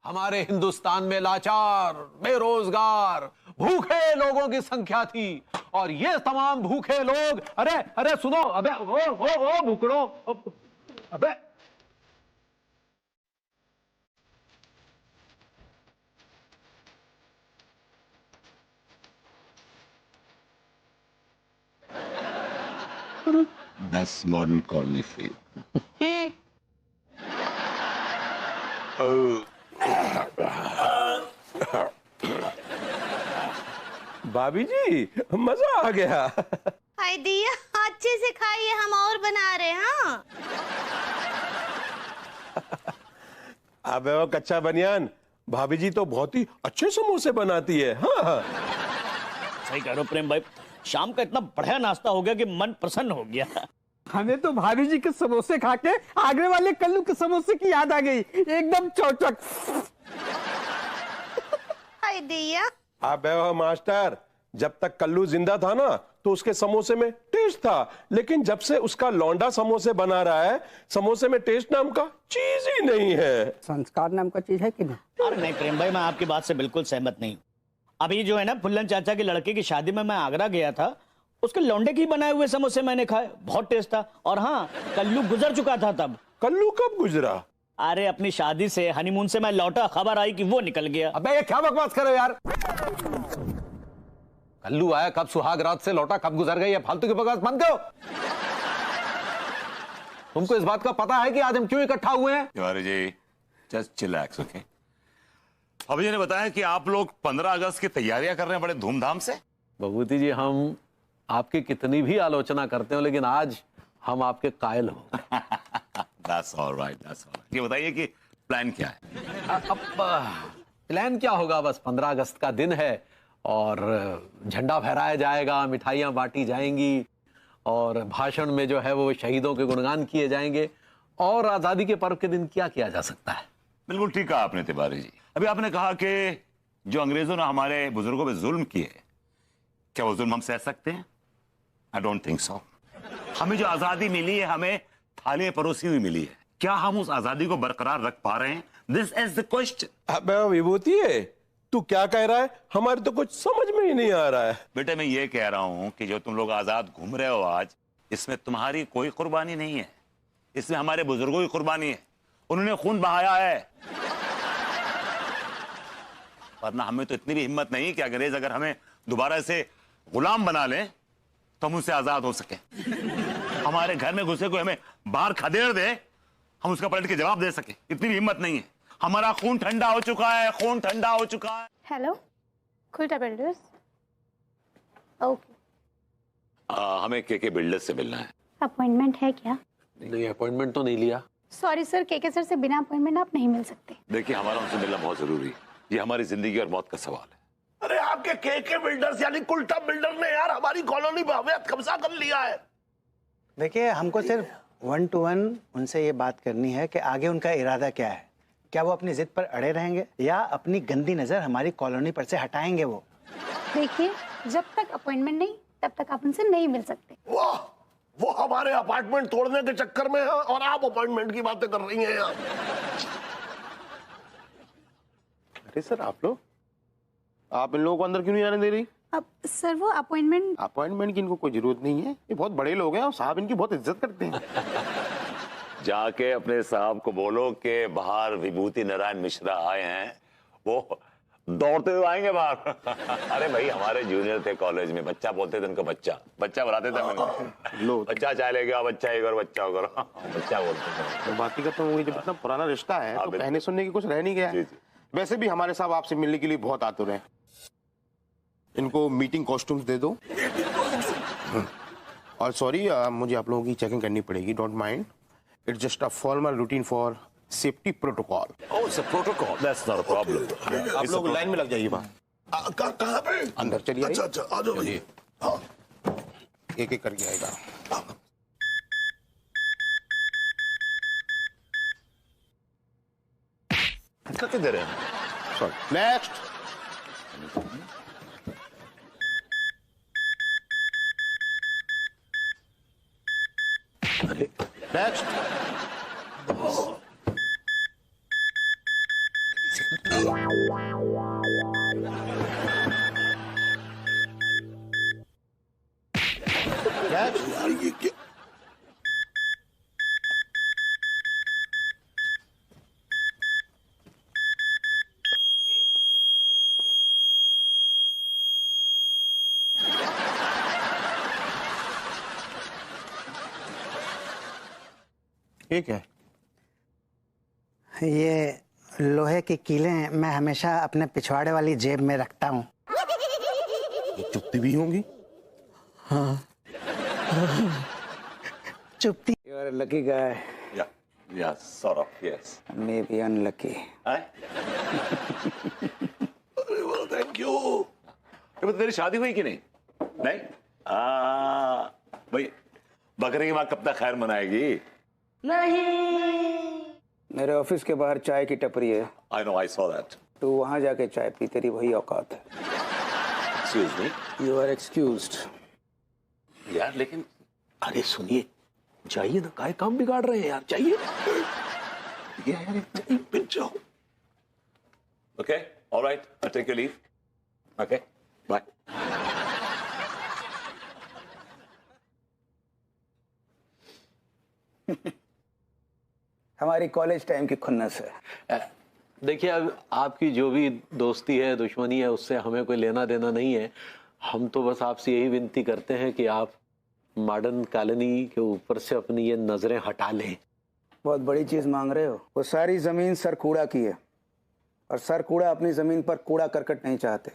हमारे हिंदुस्तान में लाचार, बेरोजगार, भूखे लोगों की संख्या थी और ये तमाम भूखे लोग, अरे अरे सुनो, अबे ओ भूखड़ो, अबे That's modern colony feel. भाभी जी, मजा आ गया। हाय दिया, अच्छे से खाइए, हम और बना रहे हैं। हाँ अबे वो कच्चा बनियान, भाभी जी तो बहुत ही अच्छे समोसे बनाती है। हाँ सही कह रहे हो प्रेम भाई, शाम का इतना बढ़िया नाश्ता हो गया कि मन प्रसन्न हो गया। हमें तो भाभी जी के समोसे खा के आगरे वाले कल्लू के समोसे की याद आ गई, एकदम चौचक। हाय दिया। अबे वो मास्टर, जब तक कल्लू जिंदा था ना तो उसके समोसे में टेस्ट था, लेकिन जब से उसका लौंडा समोसे बना रहा है, समोसे में टेस्ट नाम का चीज ही नहीं है। संस्कार नाम का चीज है कि नहीं? अरे नहीं प्रेम भाई, मैं आपकी बात से बिल्कुल सहमत नहीं। अभी जो है ना, फुल्लन चाचा के लड़के की शादी में मैं आगरा गया था, उसके लौंडे की बनाए हुए समोसे मैंने खाए, बहुत टेस्ट था। और हाँ, कल्लू गुजर चुका था तब। कल्लू कब गुजरा? अरे अपनी शादी से, हनीमून से मैं लौटा, खबर आई कि वो निकल गया। अबे ये क्या बकवास कर रहे हो यार? कल्लू आया कब, सुहाग रात से लौटा कब, गुजर गई? फालतू की बकवास बंद करो। तुमको इस बात का पता है कि आज हम क्यों इकट्ठा हुए हैं? Tiwari ji, just chillax, okay? अभी ने बताया कि आप लोग 15 अगस्त की तैयारियां कर रहे हैं बड़े धूमधाम से। बबूती जी, हम आपकी कितनी भी आलोचना करते हो, लेकिन आज हम आपके कायल हो। That's all right, that's all right. ये बताइए कि प्लान क्या है? अब प्लान क्या होगा, बस 15 अगस्त का दिन है और झंडा फहराया जाएगा, मिठाइयाँ बांटी जाएंगी और भाषण में जो है वो शहीदों के गुणगान किए जाएंगे। और आजादी के पर्व के दिन क्या किया जा सकता है? बिल्कुल ठीक कहा आपने तिवारी जी। अभी आपने कहा कि जो अंग्रेजों ने हमारे बुजुर्गों पे जुल्म किए, क्या वो जुल्म हम सह सकते हैं? I don't think so. हमें जो आजादी मिली है, हमें थाली में परोसी हुई मिली है, क्या हम उस आजादी को बरकरार रख पा रहे हैं? This is the question. अबे विभूति है, तू क्या कह रहा है? हमारे तो कुछ समझ में ही नहीं आ रहा है। बेटे मैं ये कह रहा हूं कि जो तुम लोग आजाद घूम रहे हो आज, इसमें तुम्हारी कोई कुर्बानी नहीं है, इसमें हमारे बुजुर्गों की कुर्बानी है। उन्होंने खून बहाया है। वरना हमें तो इतनी भी हिम्मत नहीं कि अंग्रेज अगर हमें दोबारा से गुलाम बना लें तो हम उससे आजाद हो सके। हमारे घर में घुसे कोई हमें बाहर खदेड़ दे, हम उसका पलट के जवाब दे सके, इतनी भी हिम्मत नहीं है। हमारा खून ठंडा हो चुका है, खून ठंडा हो चुका है। हेलो, खुलता बिल्डर्स। ओके। हमें के बिल्डर्स से मिलना है। अपॉइंटमेंट है क्या? नहीं, अपॉइंटमेंट तो नहीं लिया। सॉरी सर, के सर से बिना अपॉइंटमेंट आप नहीं मिल सकते। देखिए, हमारा उनसे मिलना बहुत जरूरी है, ये हमारी जिंदगी और मौत का सवाल है। अरे आपके के बिल्डर्स यानी कुल्टा बिल्डर ने यार हमारी कॉलोनी पर अवैध कब्जा कर लिया है। देखिए, हमको सिर्फ 1 to 1 उनसे ये बात करनी है कि आगे उनका इरादा क्या है। क्या वो अपनी जिद पर अड़े रहेंगे या अपनी गंदी नजर हमारी कॉलोनी पर से हटाएंगे? वो देखिए, जब तक अपॉइंटमेंट नहीं तब तक आप उनसे नहीं मिल सकते। वाह, वो हमारे अपार्टमेंट तोड़ने के चक्कर में है और आप अपॉइंटमेंट की बातें कर रही हैं यार। अरे सर, आप इन लोगों को अंदर क्यों नहीं आने दे रही? अब सर वो अपॉइंटमेंट की इनको कोई जरूरत नहीं है, ये बहुत बड़े लोग हैं और साहब इनकी बहुत इज्जत करते हैं। जाके अपने साहब को बोलो कि बाहर विभूति नारायण मिश्रा आए हैं, वो दौड़ते हुए आएंगे बाहर। अरे भाई, हमारे जूनियर थे कॉलेज में, बच्चा बोलते थे उनको, बच्चा बुलाते थे मैंने। लो, बच्चा चाय ले गया, बच्चा एक और बच्चा होकर बच्चा बोलते थे। तो बात ही खत्म हो गई। जब इतना पुराना रिश्ता है तो कहने सुनने की कुछ रह नहीं गया है। वैसे भी हमारे साहब आपसे मिलने के लिए बहुत आतुर हैं। इनको मीटिंग कॉस्ट्यूम्स दे दो। और सॉरी, मुझे आप लोगों की चेकिंग करनी पड़ेगी, don't mind. It's just a formal routine for safety protocol. Oh, it's a protocol, that's not a problem. आप लोग लाइन में लग जाइए बाहर। कहाँ पे? अंदर चलिए। अच्छा अच्छा, आ जाओ भैया। हाँ, एक एक करके आएगा। इसका क्या दे रहे हैं? Sorry, next. नेक्स्ट। ठीक है। ये लोहे की कीलें मैं हमेशा अपने पिछवाड़े वाली जेब में रखता हूँ। चुपती भी होंगी। चुपती। You are a lucky guy. Yeah, sort of, yes. Maybe unlucky. Thank you. तो तेरी शादी हुई कि नहीं? नहीं? भाई बकरे की माँ कब तक खैर मनाएगी? मेरे ऑफिस के बाहर चाय की टपरी है। I know, I saw that. तू वहां जाके चाय पी, तेरी वही औकात है। Excuse me? You are excused. यार लेकिन अरे सुनिए, जाइए ना, काय काम बिगाड़ रहे हैं यार, जाइए। Okay, all right, I'll take your leave. Okay, bye. हमारी कॉलेज टाइम की खुन्नस है। देखिए, अब आपकी जो भी दोस्ती है, दुश्मनी है, उससे हमें कोई लेना देना नहीं है। हम तो बस आपसे यही विनती करते हैं कि आप मॉडर्न कॉलोनी के ऊपर से अपनी ये नजरें हटा लें। बहुत बड़ी चीज मांग रहे हो। वो सारी जमीन सर कूड़ा की है, और सर कूड़ा अपनी जमीन पर कूड़ा करकट नहीं चाहते।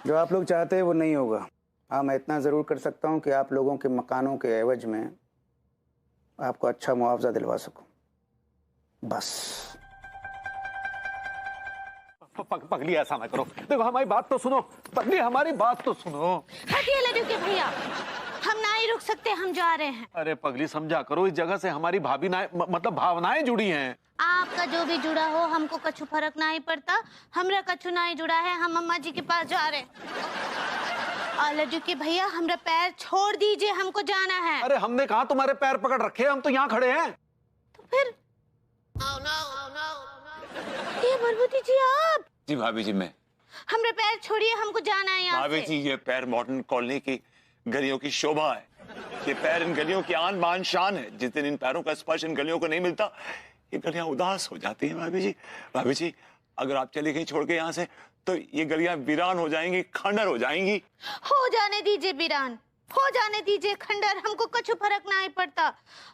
जो आप लोग चाहते हैं वो नहीं होगा। हाँ, मैं इतना जरूर कर सकता हूँ कि आप लोगों के मकानों के एवज में आपको अच्छा मुआवजा दिलवा सकूं, बस। पगली, ऐसा ना करो। देखो, हमारी बात तो सुनो। पगली, हमारी बात तो सुनो। हटिए लड्डू के भैया, हम ना ही रुक सकते, हम जा रहे हैं। अरे पगली, समझा करो, इस जगह से हमारी मतलब भावनाएं जुड़ी हैं। आपका जो भी जुड़ा हो, हमको कछु फर्क नहीं पड़ता। हमरा कछु नहीं जुड़ा है, हम अम्मा जी के पास जा रहे हैं। और लड्डू के भैया, हमरा पैर छोड़ दीजिए, हमको जाना है। अरे हमने कहा तुम्हारे पैर पकड़ रखे, हम तो यहाँ खड़े हैं। तो फिर ये भरभूति जी आप? जी भाभी जी, मैं। हमरे पैर छोड़िए, हमको जाना है यहाँ भाभी से। जी, ये पैर मॉडर्न कॉलोनी की गलियों की शोभा है। ये पैर इन गलियों की आन बान शान है। जिस दिन इन पैरों का स्पर्श इन गलियों को नहीं मिलता, ये गलियां उदास हो जाती हैं भाभी जी। भाभी जी, अगर आप चली गई छोड़ के यहाँ से, तो ये गलियां वीरान हो जाएंगी, खंडर हो जाएंगी। हो जाने दीजिए वीरान, हो जाने दीजिए खंडर, हमको कुछ फर्क नहीं पड़ता।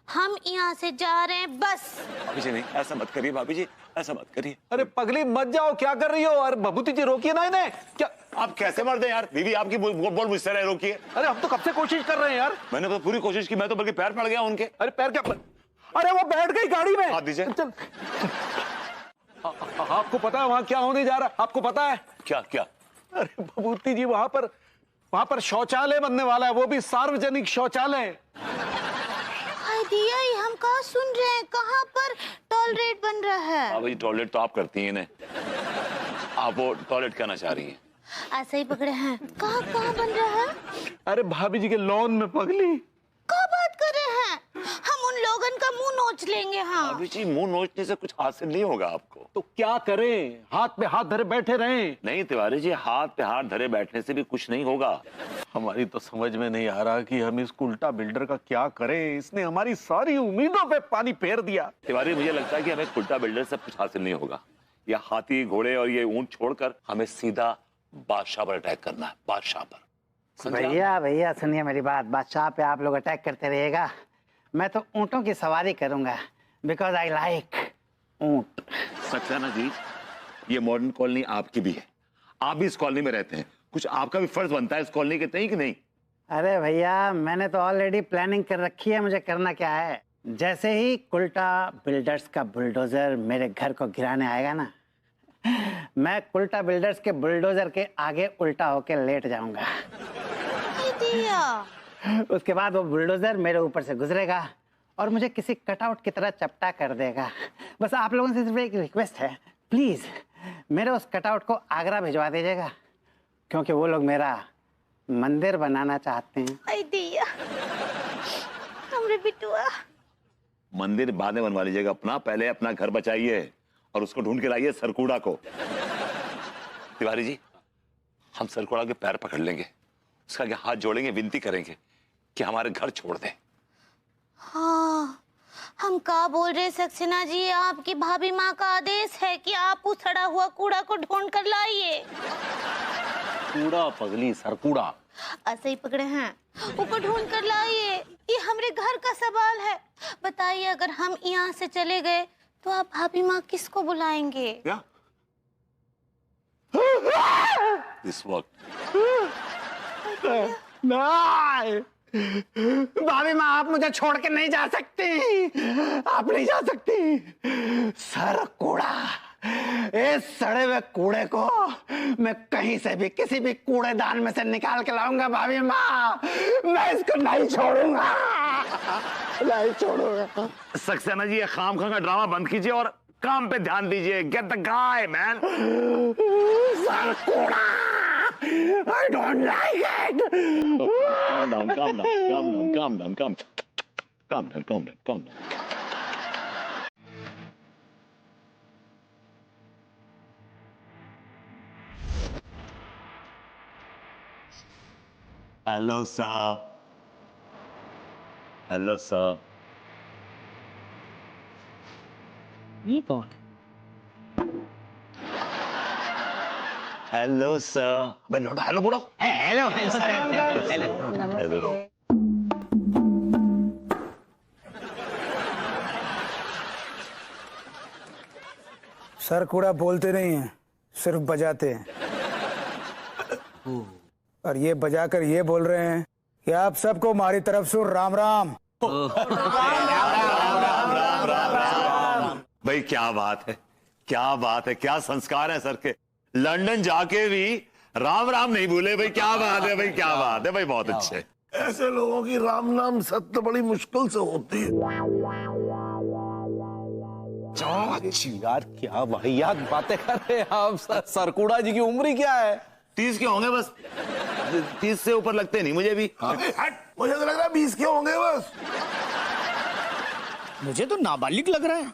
हम यहाँ से जा रहे हैं, बस। भाभी जी नहीं, ऐसा मत करिए भाभी जी, ऐसा मत करिए। अरे पगली, मत जाओ, क्या कर रही हो? अरे भभूति जी, रोकिए ना इन्हें। क्या आप कैसे मर दे यार? बीवी आपकी बोल मुझसे रहे, रोकिए। अरे हम तो कब से कोशिश कर रहे हैं यार। मैंने तो पूरी कोशिश की, मैं तो बल्कि पैर पड़ गया उनके। अरे पैर क्या? अरे वो बैठ गई गाड़ी में। हाथ दीजिए। चल। आपको पता है वहां क्या होने जा रहा है? आपको पता है क्या? क्या? अरे भभूति जी, वहां पर शौचालय बनने वाला है, वो भी सार्वजनिक शौचालय। दिया ही हम कहाँ सुन रहे हैं, कहाँ पर टॉयलेट बन रहा है? भाभी, टॉयलेट तो आप करती हैं, आप वो टॉयलेट करना चाह रही हैं। ऐसे ही पकड़े हैं। कहाँ कहाँ बन रहा है? अरे भाभी जी के लॉन में। पगली, क्या बात कर रहे हैं? हम उन लोगन का मुंह नोच लेंगे। हाँ भाभी जी, मुंह नोचने से कुछ हासिल नहीं होगा आपको। तो क्या करें? हाथ पे हाथ धरे बैठे रहें? नहीं तिवारी जी, हाथ पे हाथ धरे बैठने से भी कुछ नहीं होगा। हमारी तो समझ में नहीं आ रहा कि हम इस उल्टा बिल्डर का क्या करें। इसने हमारी सारी उम्मीदों पे पानी फेर दिया। तिवारी, मुझे लगता है कि हमें उल्टा बिल्डर से कुछ हासिल नहीं होगा। ये हाथी, घोड़े और ये ऊंट छोड़कर हमें सीधा बादशाह पर अटैक करना है, बादशाह पर। भैया सुनिए मेरी बात। बादशाह पे आप लोग अटैक करते रहिएगा, मैं तो ऊँटों की सवारी करूंगा, बिकॉज आई लाइक ऊँट। सक्सेना जी, ये मॉडर्न कॉलोनी आपकी भी है, आप भी इस कॉलोनी में रहते हैं, कुछ आपका भी फर्ज बनता है इस कॉलोनी के तय कि नहीं? अरे भैया, मैंने तो ऑलरेडी प्लानिंग कर रखी है, मुझे करना क्या है। जैसे ही कुल्टा बिल्डर्स का बुलडोजर मेरे घर को गिराने आएगा ना, मैं कुल्टा बिल्डर्स के बुलडोजर के आगे उल्टा होके लेट जाऊंगा। उसके बाद वो बुलडोजर मेरे ऊपर से गुजरेगा और मुझे किसी कटआउट की तरह चपटा कर देगा। बस आप लोगों से सिर्फ एक रिक्वेस्ट है, प्लीज मेरे उस कटआउट को आगरा भिजवा दीजिएगा, क्योंकि वो लोग मेरा मंदिर बनाना चाहते हैं। हमरा बिटुआ। मंदिर बाद में बनवा लीजिएगा अपना, पहले अपना घर बचाइए और उसको ढूंढ के लाइए सरकूड़ा को। तिवारी जी, हम सरकूड़ा के पैर पकड़ लेंगे, उसका आगे हाथ जोड़ेंगे, विनती करेंगे कि हमारे घर छोड़ दे। हाँ, हम क्या बोल रहे सक्सेना जी, आपकी भाभी माँ का आदेश है कि आप उस सड़ा हुआ कूड़ा को ढूंढ कर लाइए। कूड़ा पगली, सरकूड़ा। ऐसे ही पकड़े हैं, ऊपर ढूंढ कर लाइए। ये हमारे घर का सवाल है। बताइए, अगर हम यहाँ से चले गए तो आप भाभी माँ किसको बुलाएंगे? क्या? इस वक्त नहीं, भाभी माँ आप मुझे छोड़ के नहीं जा सकती, आप नहीं जा सकती। सर कूड़ा, इस सड़े हुए कूड़े को मैं कहीं से भी किसी भी कूड़ेदान में से निकाल के लाऊंगा भाभी माँ, मैं इसको नहीं छोड़ूंगा, नहीं छोड़ूंगा। सक्सेना जी, ये खामखा का ड्रामा बंद कीजिए और काम पे ध्यान दीजिए। Get the guy man. Sir कूड़ा, I don't like it. Calm down, calm down, calm down, calm down, calm down, calm down, calm down, calm down. Hello, sir. Hello, sir. ये कौन? Hello, sir. हेलो बोलो। Hello hello. Sir कूड़ा बोलते नहीं हैं, सिर्फ बजाते हैं। और ये बजाकर ये बोल रहे हैं कि आप सबको हमारी तरफ से राम राम। भाई क्या बात है, क्या बात है, क्या संस्कार है सर के। लंदन जाके भी राम राम नहीं भूले भाई, क्या बात है भाई, क्या बात है भाई, बहुत अच्छे। ऐसे लोगों की राम नाम सत्य बड़ी मुश्किल से होती है। यार क्या वाहियात बातें कर रहे हैं आप। सरकूड़ा जी की उम्र क्या है? 30 के होंगे बस, 30 से ऊपर लगते नहीं मुझे भी। हट, मुझे तो लग रहा है 20 के होंगे बस। मुझे तो नाबालिग लग रहा है।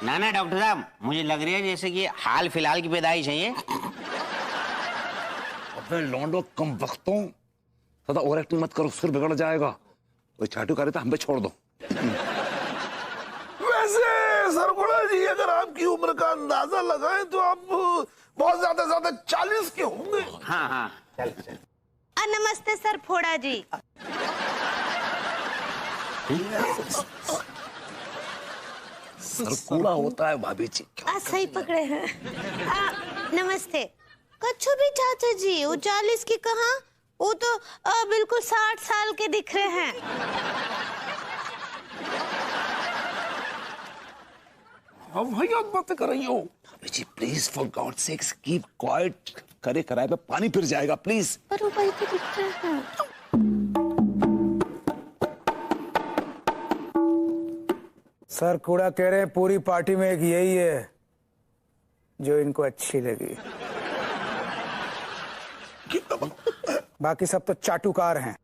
ना ना डॉक्टर साहब, मुझे लग रही है जैसे कि हाल फिलहाल की पैदाइश है ये। अबे लौंडो कम वक्तों, थोड़ा ओवर एक्टिंग मत करो, सुर बिगड़ जाएगा। कोई चाटू करे तो हम पे छोड़ दो। वैसे सरगुड़ा जी, अगर आपकी उम्र का अंदाजा लगाएं तो आप बहुत ज्यादा 40 के होंगे। हाँ हाँ, चल चल। नमस्ते सर फोड़ा जी। सरकूड़ा होता है भाभी जी। सही पकड़े हैं। नमस्ते। कच्छू भी चाचा जी, वो 40 की कहाँ, वो तो बिल्कुल 60 साल के दिख रहे हैं। भाई आप बातें कर रही हो। भाभी ji please, for God sakes keep quiet. करे कराए पे पानी फिर जाएगा प्लीज। पर वो भाई तो दिख रहे हैं। सर कूड़ा कह रहे हैं पूरी पार्टी में एक यही है जो इनको अच्छी लगी, बाकी सब तो चाटुकार हैं।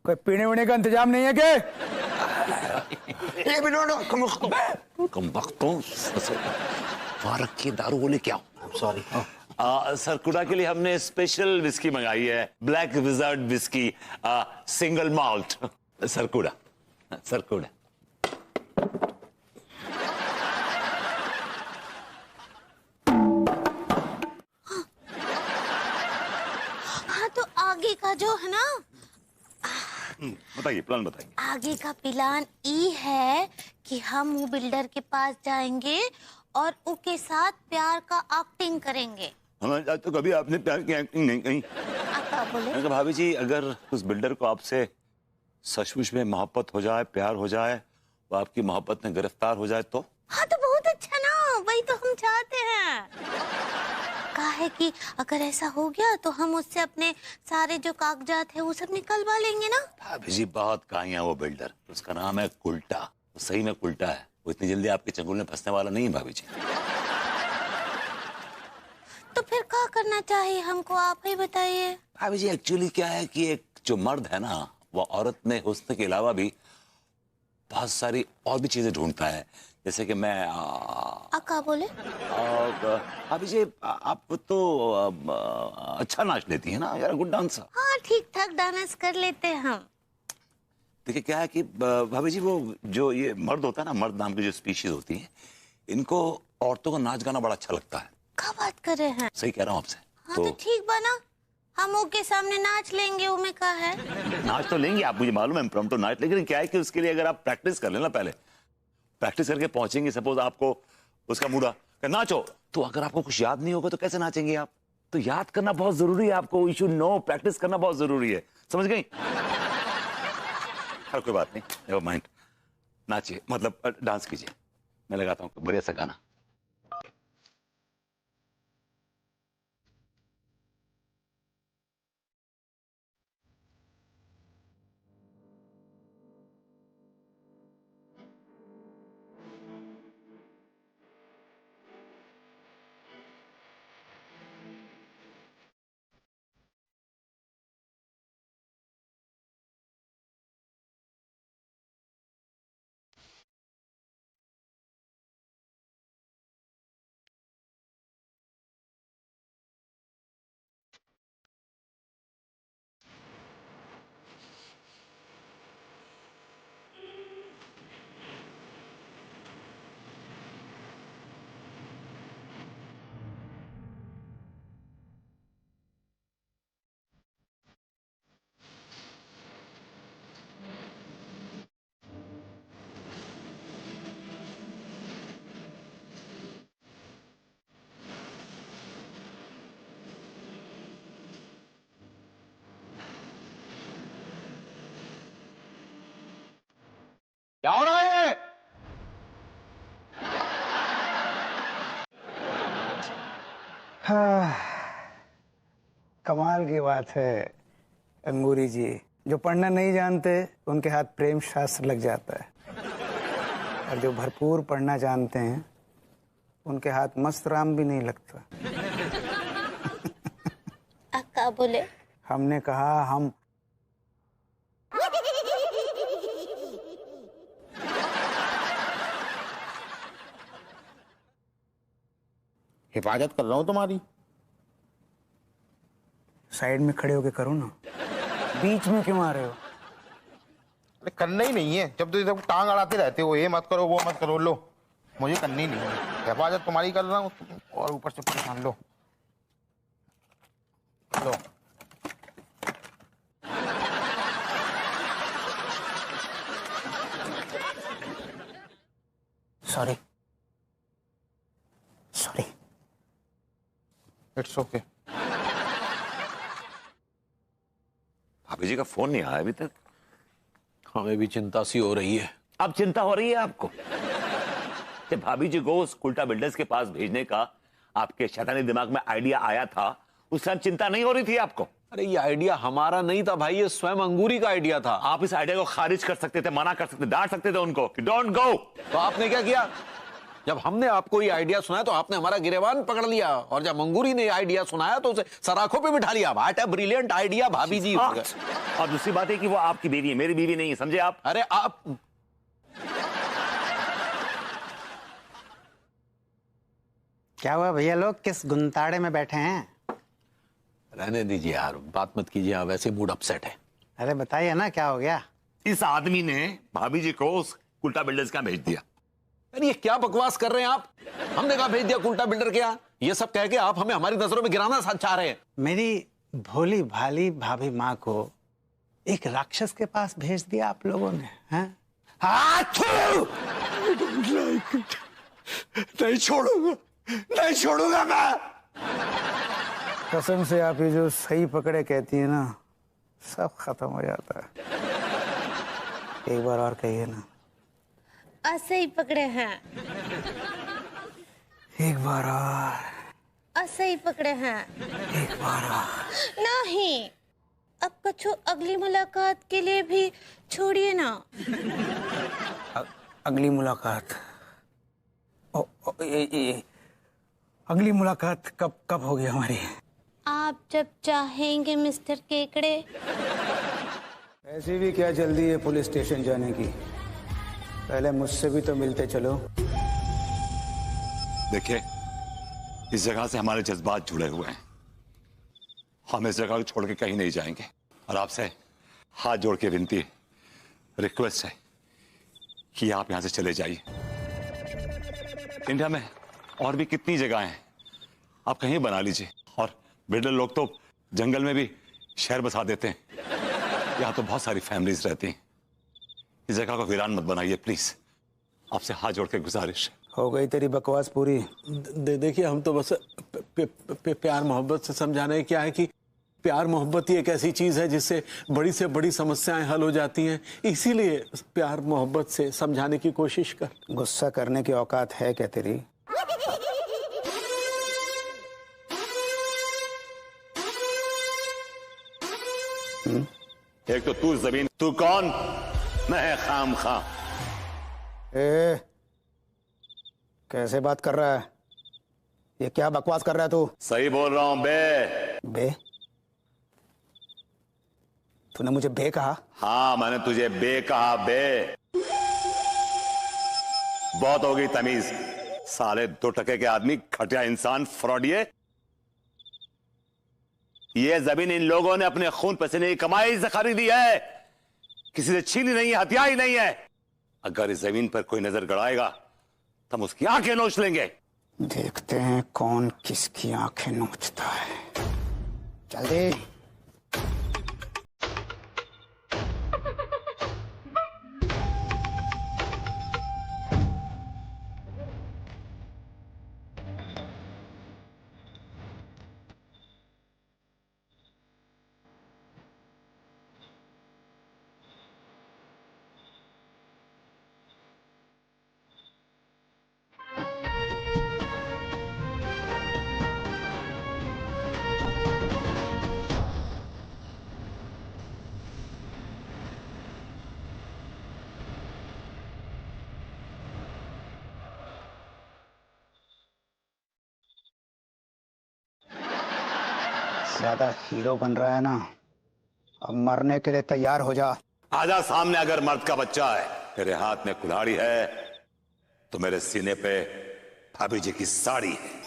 कोई पीने वीने का इंतजाम नहीं है क्या? कम वक्तों, फारक की दारू बोले क्या? सॉरी। सरकुड़ा के लिए हमने स्पेशल विस्की मंगाई है, black wizard whisky, single malt. सरकुड़ा, सरकुड़ा। हाँ तो आगे का जो है ना, बताइए प्लान बताइए। आगे का प्लान ये है कि हम वो बिल्डर के पास जाएंगे और उसके साथ प्यार का एक्टिंग करेंगे। हमारे आज तो कभी आपने प्यार की एक्टिंग नहीं कही। आप बोले? भाभी जी, अगर उस बिल्डर को आपसे सचमुच में मोहब्बत हो जाए, प्यार हो जाए, वो आपकी मोहब्बत में गिरफ्तार हो जाए तो? हाँ तो बहुत अच्छा ना, वही तो हम चाहते हैं। कहा है कि अगर ऐसा हो गया तो हम उससे अपने सारे जो कागजात है वो सब निकलवा लेंगे ना। भाभी जी बहुत काइया वो बिल्डर, उसका नाम है कुल्टा। वो सही में कुल्टा है, वो इतनी जल्दी आपके चंगुल में फंसने वाला नहीं है भाभी जी। तो फिर क्या करना चाहिए हमको, आप ही बताइए। भाभी जी एक्चुअली क्या है कि एक जो मर्द है ना, वो औरत में हुस्न के अलावा भी बहुत सारी और भी चीजें ढूंढता है। जैसे कि मैं क्या बोले? भाभी जी आप तो अच्छा नाच लेती है ना, यार गुड डांसर। हाँ ठीक ठाक डांस कर लेते हैं हम। देखिए क्या है कि भाभी जी वो जो ये मर्द होता है ना, मर्द नाम की जो स्पीशीज होती है, इनको औरतों का नाच गाना बड़ा अच्छा लगता है। क्या बात कर रहे हैं? सही कह रहा हूँ आपसे। हाँ तो ठीक बना, हम उनके सामने नाच लेंगे, उमें का है। नाच तो लेंगे आप, मुझे मालूम है इम्प्रॉम्प्टू नाच, लेकिन क्या है कि उसके लिए अगर आप प्रैक्टिस कर लेना, पहले प्रैक्टिस करके पहुंचेंगे, सपोज आपको उसका मूड नाचो, तो अगर आपको कुछ याद नहीं होगा तो कैसे नाचेंगे आप? तो याद करना बहुत जरूरी है आपको, यू शुड नो, प्रैक्टिस करना बहुत जरूरी है, समझ गई? हर कोई बात नहीं, नेवर माइंड, नाचिए, मतलब डांस कीजिए, मैं लगाता हूँ बढ़िया सा गाना। क्या हो रहा है? हाँ, कमाल की बात है अंगूरी जी, जो पढ़ना नहीं जानते उनके हाथ प्रेम शास्त्र लग जाता है, और जो भरपूर पढ़ना जानते हैं उनके हाथ मस्त राम भी नहीं लगता। क्या बोले? हमने कहा हम हिफाजत कर रहा हूँ तुम्हारी। साइड में खड़े होके करो ना, बीच में क्यों आ रहे हो? अरे करना ही नहीं है, जब तो टांग अड़ाते रहते हो, ये मत करो वो मत करो, लो मुझे करनी नहीं है, हिफाजत तुम्हारी कर रहा हूँ, और ऊपर से परेशान, लो लो। Sorry sorry, it's okay. भाभी जी का फोन नहीं आया अभी तक। हमें भी चिंता सी हो रही है। अब चिंता हो रही है आपको? जब भाभी जी को उस उल्टा बिल्डर्स के पास भेजने का आपके शैतानी दिमाग में आइडिया आया था, उस टाइम चिंता नहीं हो रही थी आपको? अरे ये आइडिया हमारा नहीं था भाई, ये स्वयं अंगूरी का आइडिया था। आप इस आइडिया को खारिज कर सकते थे, मना कर सकते, डांट सकते थे उनको कि डोंट गो। तो आपने क्या किया? जब हमने आपको ये आइडिया सुनाया तो आपने हमारा गिरेबान पकड़ लिया, और जब मंगूरी ने आइडिया सुनाया तो उसे सराखों पे बिठा लिया। व्हाट अ ब्रिलियंट आइडिया भाभी जी। और दूसरी बात है कि वो आपकी बीवी है, मेरी बीवी नहीं है, समझे आप? अरे आप क्या हुआ भैया, लोग किस गुंताड़े में बैठे हैं? रहने दीजिए यार, बात मत कीजिए, आप वैसे मूड अपसेट है। अरे बताइए ना क्या हो गया? इस आदमी ने भाभी जी को उस उल्टा बिल्डर्स का भेज दिया। अरे ये क्या बकवास कर रहे हैं आप? हमने कहा भेज दिया उल्टा बिल्डर के यहाँ? ये सब कह के आप हमें हमारी नजरों में गिराना चाह रहे हैं। मेरी भोली भाली भाभी माँ को एक राक्षस के पास भेज दिया आप लोगों ने, हैं? नहीं छोड़ूंगा, नहीं छोड़ूंगा मैं। कसम से आप ये जो सही पकड़े कहती है ना, सब खत्म हो जाता है। एक बार और कहिए ना। ऐसे ही पकड़े हैं। एक बार और। ऐसे ही पकड़े हैं। एक बार और। नहीं, अब कछु अगली मुलाकात के लिए भी छोड़िए ना। अगली मुलाकात? अगली मुलाकात कब होगी हमारी? आप जब चाहेंगे मिस्टर केकड़े। ऐसी भी क्या जल्दी है पुलिस स्टेशन जाने की? पहले मुझसे भी तो मिलते चलो। देखिए, इस जगह से हमारे जज्बात जुड़े हुए हैं। हम इस जगह को छोड़ के कहीं नहीं जाएंगे और आपसे हाथ जोड़ के विनती, रिक्वेस्ट है कि आप यहां से चले जाइए। इंडिया में और भी कितनी जगह हैं, आप कहीं बना लीजिए। और बिल्डर लोग तो जंगल में भी शहर बसा देते हैं। यहाँ तो बहुत सारी फैमिलीज रहती हैं। इस जगह को वीरान मत बनाइए प्लीज, आपसे हाथ जोड़ के गुजारिश। हो गई तेरी बकवास पूरी? देखिए, हम तो बस प्यार मोहब्बत से समझाना है। क्या है कि प्यार मोहब्बत ही एक ऐसी चीज है जिससे बड़ी से बड़ी समस्याएं हल हो जाती हैं। इसीलिए प्यार मोहब्बत से समझाने की कोशिश कर। गुस्सा करने की औकात है क्या तेरी? एक तो तू जमीन, तू कौन? मैं खाम खां। कैसे बात कर रहा है? ये क्या बकवास कर रहा है तू? सही बोल रहा हूं बे। बे? तूने मुझे बे कहा? हाँ, मैंने तुझे बे कहा। बे बहुत हो गई तमीज। साले 2 टके के आदमी, घटिया इंसान, फ्रॉडिये। ये जमीन इन लोगों ने अपने खून पसीने की कमाई से खरीदी है, किसी से छीनी नहीं है, हथिया ही नहीं है। अगर इस जमीन पर कोई नजर गड़ाएगा तो हम उसकी आंखें नोच लेंगे। देखते हैं कौन किसकी आंखें नोचता है। जल्दी। ज्यादा हीरो बन रहा है ना, अब मरने के लिए तैयार हो जा। आजा सामने। अगर मर्द का बच्चा है, तेरे हाथ में कुल्हाड़ी है तो मेरे सीने पे भाभी जी की साड़ी है।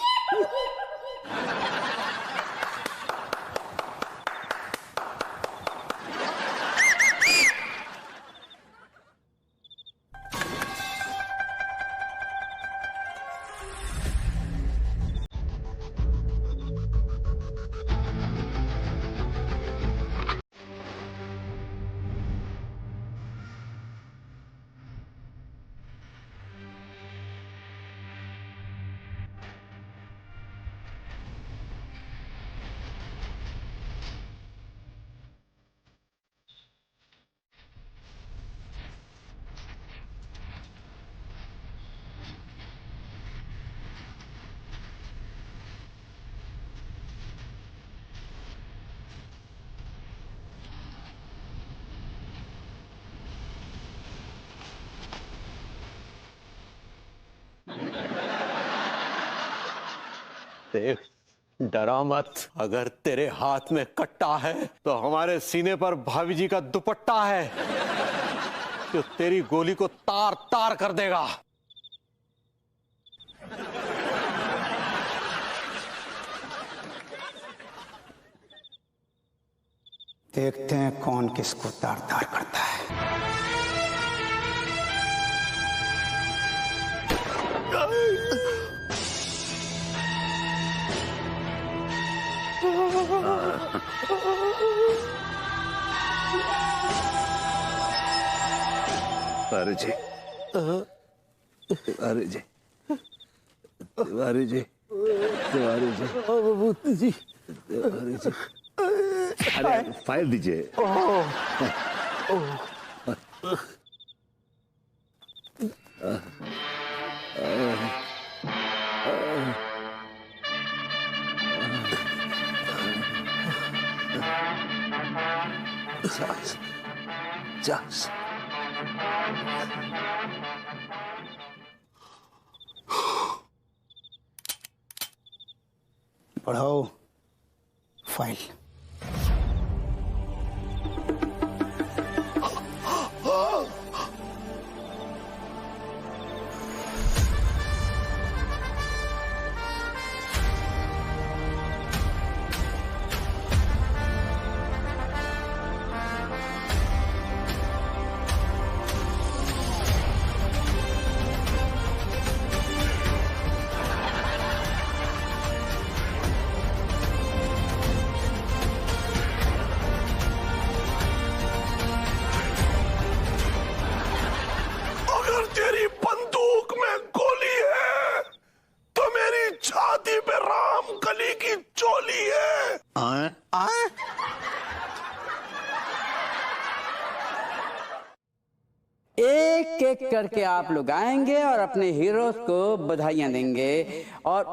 देख, डरा मत। अगर तेरे हाथ में कट्टा है तो हमारे सीने पर भाभी जी का दुपट्टा है जो तेरी गोली को तार तार कर देगा। देखते हैं कौन किसको तार तार करता है। तिवारी जी, तिवारी जी, तिवारी जी, तिवारी जी, विभूति जी, तिवारी जी, अरे फाइल दीजिए। Just. पढ़ाओ फाइल। अगर तेरी बंदूक में गोली है तो मेरी छाती पे राम कली की चोली है। एक एक करके आप लोग आएंगे और अपने हीरोज को बधाइयां देंगे। और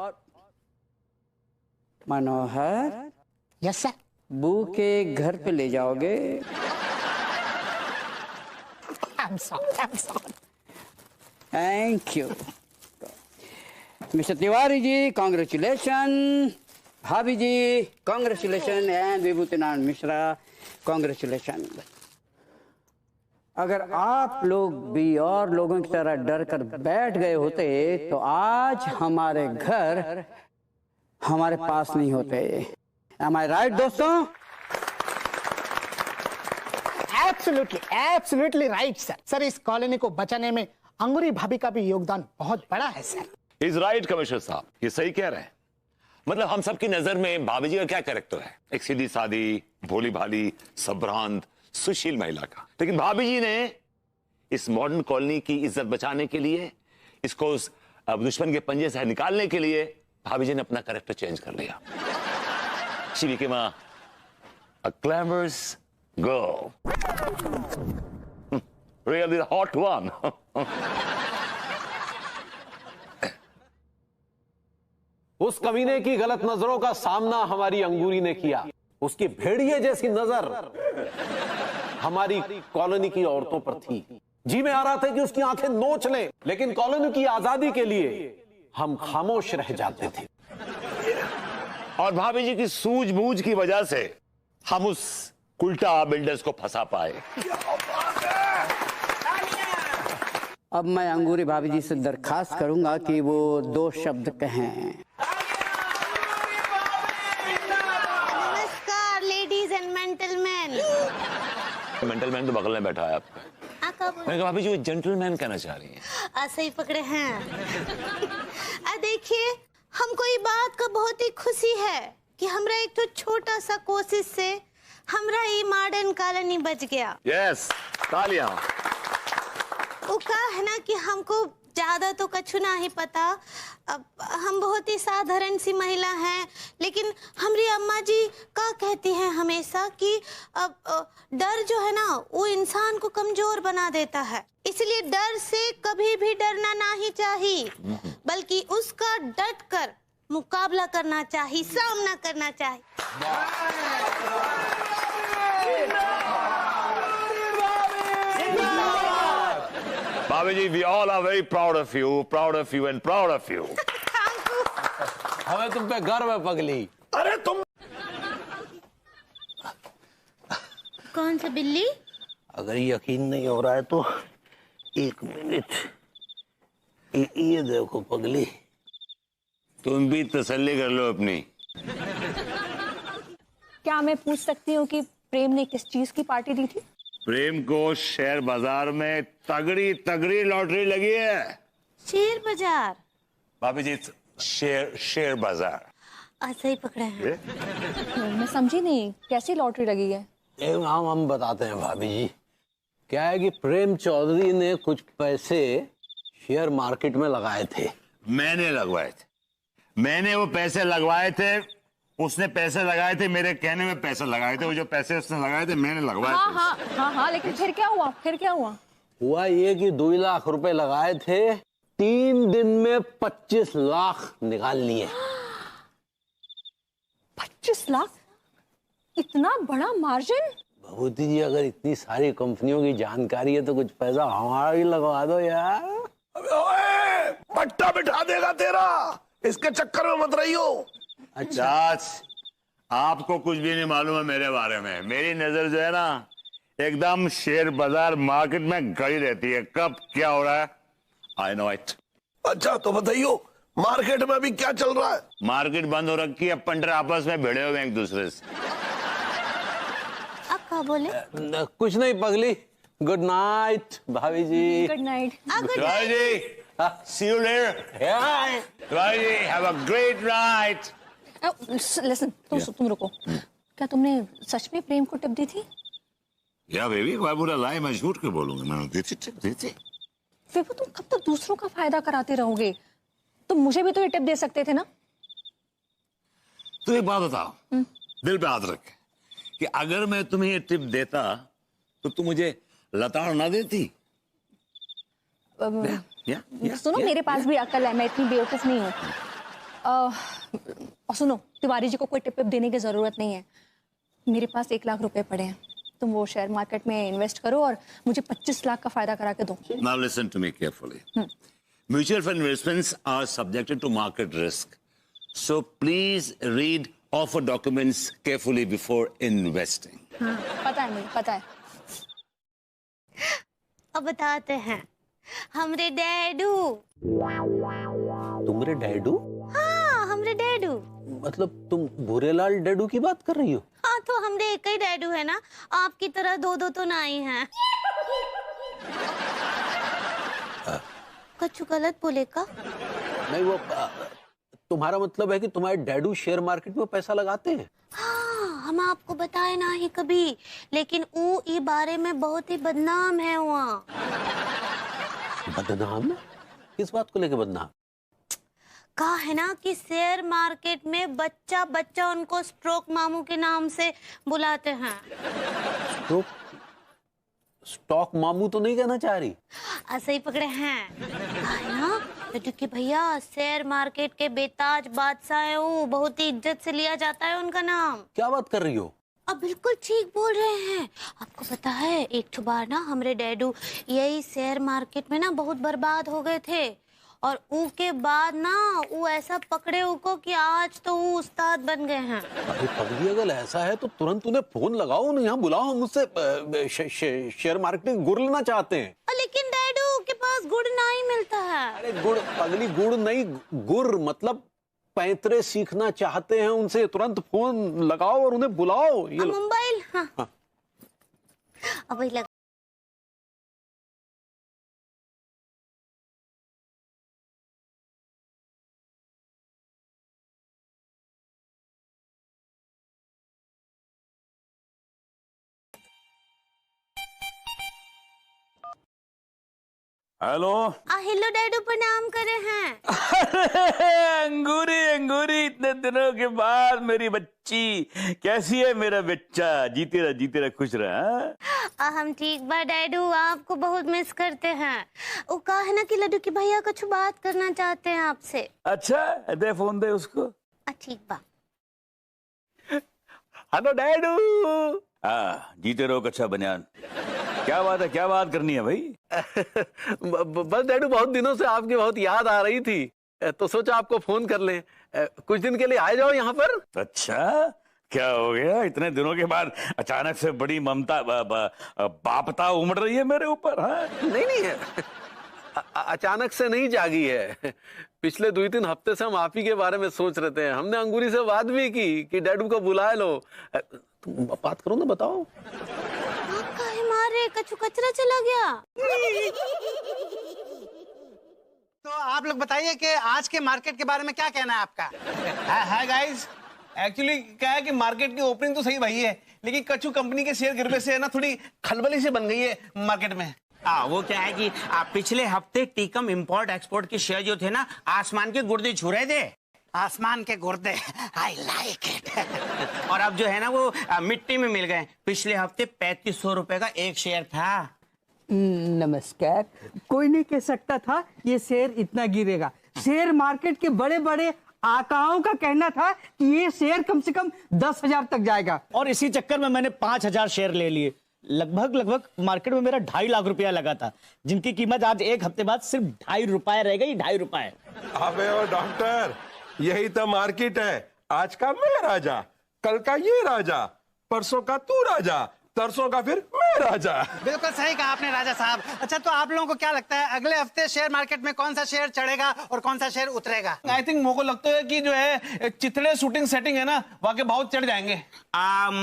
मनोहर, यस सर। बू के घर पे ले जाओगे। Thank you mister Tiwari ji, congratulation. भाभी ji congratulation and Vibhutinath Mishra congratulation. अगर आप लोग भी और लोगों की तरह डर कर बैठ गए होते तो आज हमारे घर हमारे पास नहीं होते। Am I right, दोस्तों? Absolutely right sir. सर, इस कॉलोनी को बचाने में अंगूरी भाभी का भी योगदान बहुत बड़ा है सर। इज राइट कमिश्नर साहब, ये सही कह रहे हैं। मतलब हम सबकी नजर में भाभी जी का क्या कैरेक्टर है? एक सीधी सादी, भोली भाली, संभ्रांत, सुशील महिला का। लेकिन भाभी जी ने इस मॉडर्न कॉलोनी की इज्जत बचाने के लिए, इसको उस दुश्मन के पंजे से निकालने के लिए भाभी जी ने अपना कैरेक्टर चेंज कर लिया। She became a glamorous girl. Really the hot one. उस कमीने की गलत नजरों का सामना हमारी अंगूरी ने किया। उसकी भेड़िए जैसी नजर हमारी कॉलोनी की औरतों पर थी। जी में आ रहा था कि उसकी आंखें नोच लें, लेकिन कॉलोनी की आजादी के लिए हम खामोश रह जाते थे। और भाभी जी की सूझबूझ की वजह से हम उस कुल्टा बिल्डर्स को फंसा पाए। अब मैं अंगूरी भाभी जी से दरखास्त करूंगा कि वो 2 शब्द कहें। नमस्कार लेडीज एंड जेंटलमैन। जेंटलमैन तो बगल में बैठा है आपका। मैंने कहा भाभी जी वो जेंटलमैन कहना चाह रही है। सही पकड़े हैं। देखिए, हमको ये बात का बहुत ही खुशी है कि हमरा एक तो छोटा सा कोशिश से हमरा ये मॉडर्न कॉलोनी बच गया। यस, तालियां। वो कहा है ना कि हमको ज्यादा तो कछु ना ही पता। अब हम बहुत ही साधारण सी महिला हैं, लेकिन हमारी अम्मा जी का कहती हैं हमेशा कि अब डर जो है ना वो इंसान को कमजोर बना देता है। इसलिए डर से कभी भी डरना नहीं चाहिए, बल्कि उसका डट कर मुकाबला करना चाहिए, सामना करना चाहिए। भाभी जी, we all are very proud of you and proud of you. हमें तुम पे गर्व है पगली। अरे तुम कौन सा बिल्ली? अगर यकीन नहीं हो रहा है तो 1 मिनट ये देखो पगली। तुम भी तसल्ली कर लो अपनी। क्या मैं पूछ सकती हूँ कि प्रेम ने किस चीज की पार्टी दी थी? प्रेम को शेयर बाजार में तगड़ी लॉटरी लगी है। शेयर बाजार? भाभी जी, शेयर बाजार। सही पकड़े हैं। मैं समझी नहीं, कैसी लॉटरी लगी है? हम बताते हैं भाभी जी। क्या है कि प्रेम चौधरी ने कुछ पैसे शेयर मार्केट में लगाए थे। मैंने लगवाए थे। मैंने वो पैसे लगवाए थे, उसने पैसे लगाए थे, मेरे कहने में पैसे लगाए थे। वो जो पैसे उसने लगाए थे मैंने लगवाए थे। हाँ, लेकिन फिर क्या हुआ? हुआ ये कि 2 लाख रुपए लगाए थे, 3 दिन में 25 लाख निकाल लिए। 25 लाख? इतना बड़ा मार्जिन? भभूति जी, अगर इतनी सारी कंपनियों की जानकारी है तो कुछ पैसा हमारा भी लगवा दो यार। अबे ओए, पट्टा बिठा देगा तेरा, इसके चक्कर में मत रही हो। चाच, आपको कुछ भी नहीं मालूम है मेरे बारे में। मेरी नजर जो है ना एकदम शेयर बाजार मार्केट में गड़ी रहती है, कब क्या हो रहा है आई नो इट। अच्छा तो बताइयो, मार्केट में अभी क्या चल रहा है? मार्केट बंद हो रखी है, पंडर आपस में भिड़े हुए एक दूसरे से। आप क्या बोले? कुछ नहीं पगली। गुड नाइट भाभी जी। Good night. भाई जी, see you later. भाई जी, have a great night. Listen, तुम रुको। क्या तुमने सच में प्रेम को टिप दी थी? या baby, why would I lie? मैं झूठ क्यों बोलूंगा? मैंने दी थी। फिर वो तुम कब तक दूसरों का फायदा कराते रहोगे? तुम मुझे भी तो ये टिप दे सकते थे ना। तो एक बात बताओ, दिल पे हाथ रख कि अगर मैं तुम्हें ये टिप देता तो तुम मुझे लताड़ ना देती? सुनो, मेरे पास भी अकल है, मैं इतनी बेवकूफ नहीं हूँ। और सुनो, तिवारी जी को कोई टिप देने की जरूरत नहीं है। मेरे पास 1 लाख रुपए पड़े हैं, तुम वो शेयर मार्केट में इन्वेस्ट करो और मुझे 25 लाख का फायदा करा के दो। Now listen to me carefully. Mutual fund investments are subjected to market risk, so please read offer documents carefully before investing. हाँ, पता है मुझे, पता है। अब बताते हैं, हमरे डैडू। तुमरे डैडू? हाँ, हमरे डैडू। मतलब तुम भूरेलाल डैडू की बात कर रही हो? हाँ, तो हमरे एक ही डैडू है ना, आपकी तरह 2 तो ना ही हैं। कुछ गलत बोले का? नहीं, वो तुम्हारा मतलब है कि तुम्हारे डैडू शेयर मार्केट में पैसा लगाते हैं? हाँ, हम आपको बताए ना ही कभी, लेकिन वो ई बारे में बहुत ही बदनाम है वहाँ। बदनाम? किस बात को लेके बदनाम? कहा है ना कि शेयर मार्केट में बच्चा बच्चा उनको स्ट्रोक मामू के नाम से बुलाते हैं। स्टॉक मामू तो नहीं कहना चाह रही? ऐसे ही पकड़े हैं। कहा है ना कि भैया शेयर मार्केट के बेताज बादशाह है वो, बहुत ही इज्जत से लिया जाता है उनका नाम। क्या बात कर रही हो? अब बिल्कुल ठीक बोल रहे हैं। आपको पता है, एक बार ना हमारे डैडू यही शेयर मार्केट में ना बहुत बर्बाद हो गए थे, और उसके बाद ना वो ऐसा पकड़े उनको कि आज तो वो उस्ताद बन गए हैं। अरे पगली, अगर ऐसा है तो तुरंत उन्हें फोन लगाओ, उन्हें यहाँ बुलाओ, हम उससे शेयर मार्केट में गुड़ लेना चाहते हैं। लेकिन डैडू के पास गुड़ नहीं मिलता है। अरे गुड़ पगली, गुड़ नहीं, गुर मतलब पैंतरे सीखना चाहते हैं उनसे, तुरंत फोन लगाओ और उन्हें बुलाओ। ये मोबाइल? हाँ, हाँ। अब वही लगा। हेलो। हेलो डैडू, प्रणाम करे हैं। अंगूरी अंगूरी, इतने दिनों के बाद मेरी बच्ची, कैसी है मेरा बच्चा? जीते रह खुश रहा। हम ठीक बा डैडू, आपको बहुत मिस करते हैं। वो कहा है ना कि लड्डू की भैया कुछ बात करना चाहते हैं आपसे। अच्छा, दे फोन दे उसको। ठीक बा। हेलो डैडू। जीते रहो कच्चा बनियान। क्या बात है, क्या बात करनी है भाई? बस डैडू, बहुत दिनों से आपकी बहुत याद आ रही थी, तो सोचा आपको फोन कर लें। कुछ दिन के लिए आ जाओ यहाँ पर। अच्छा, क्या हो गया? इतने दिनों के बाद अचानक से बड़ी ममता बापता उमड़ रही है मेरे ऊपर? हाँ? नहीं, अचानक से नहीं जागी है। पिछले 2-3 हफ्ते से हम आप ही के बारे में सोच रहे थे। हमने अंगूरी से बात भी की कि डैडू को बुला लो। तुम बात करो ना, बताओ। मारे कचू कचरा चला गया। तो आप लोग बताइए कि आज के मार्केट के बारे में क्या कहना है आपका? हाय गाइस, एक्चुअली क्या है कि मार्केट की ओपनिंग तो सही भाई है, लेकिन कच्चू कंपनी के शेयर गिरने से है ना थोड़ी खलबली से बन गई है मार्केट में। वो क्या है कि पिछले हफ्ते टीकम इंपोर्ट एक्सपोर्ट के शेयर जो थे ना, आसमान के गुर्दे छू रहे थे। आसमान के गुर्दे, आई लाइक इट। और अब जो है ना वो मिट्टी में मिल गए। पिछले हफ्ते 3500 रुपए का एक शेयर था। नमस्कार। कोई नहीं कह सकता था ये शेयर इतना गिरेगा। शेयर मार्केट के बड़े बड़े आकाओं का कहना था कि ये शेयर कम से कम 10,000 तक जाएगा, और इसी चक्कर में मैंने 5,000 शेयर ले लिए। लगभग मार्केट में मेरा 2.5 लाख रुपया लगा था, जिनकी कीमत आज एक हफ्ते बाद सिर्फ 2.5 रुपए रह गई। 2.5 रुपए। अबे ओ डॉक्टर, यही तो मार्केट है। आज का मैं राजा, कल का ये राजा, परसों का तू राजा, तरसों का फिर मैं राजा। बिल्कुल सही कहा आपने राजा साहब। अच्छा, तो आप लोगों को क्या लगता है अगले हफ्ते शेयर मार्केट में कौन सा शेयर चढ़ेगा और कौन सा शेयर उतरेगा? आई थिंक मुझको लगता है कि जो है चितड़े शूटिंग सेटिंग है ना, वहाँ के बहुत चढ़ जाएंगे।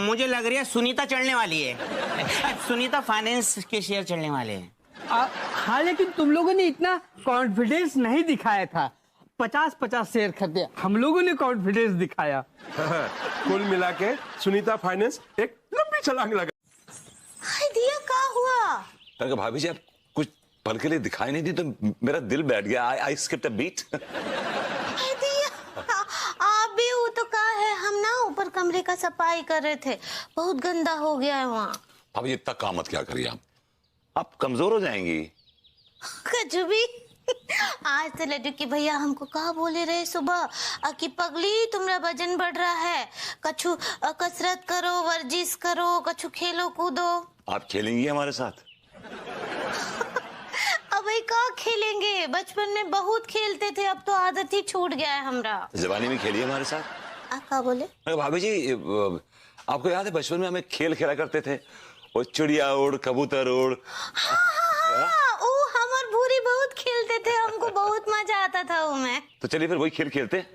मुझे लग रही है सुनीता चढ़ने वाली है। सुनीता फाइनेंस के शेयर चढ़ने वाले हैं। हाँ, लेकिन तुम लोगों ने इतना कॉन्फिडेंस नहीं दिखाया था। 50-50 शेयर खरीदे, हम लोगों ने कॉन्फिडेंस दिखाया। कुल मिला के सुनीता फाइनेंस एक लंबी छलांग लगा। दिया क्या हुआ? अगर भाभी जी आप कुछ पल के लिए दिखाई नहीं दी तो मेरा दिल बैठ गया। आई स्किप्ड अ बीट। आप भी वो तो क्या है, हम ना ऊपर कमरे का सफाई कर रहे थे, बहुत गंदा हो गया है वहाँ। भाभी इतना काम मत क्या करिए आप कमजोर हो जाएंगी। कजू भी आज तो लड्डू की भैया हमको कहा बोले रहे सुबह कि पगली तुम्हारा वजन बढ़ रहा है, कछु कसरत करो, वर्जिश करो, कछु खेलो कूदो। आप खेलेंगी हमारे साथ? अब भाई क्या खेलेंगे, बचपन में बहुत खेलते थे, अब तो आदत ही छूट गया है हमरा। जवानी में खेलिए हमारे साथ। आप क्या बोले? भाभी जी आपको याद है बचपन में हमें खेल खेला करते थे, वो चिड़िया उड़, कबूतर उड़। भूरी बहुत खेलते थे, हमको बहुत मजा आता था वो में। तो चलिए फिर वही खेल खेलते हैं।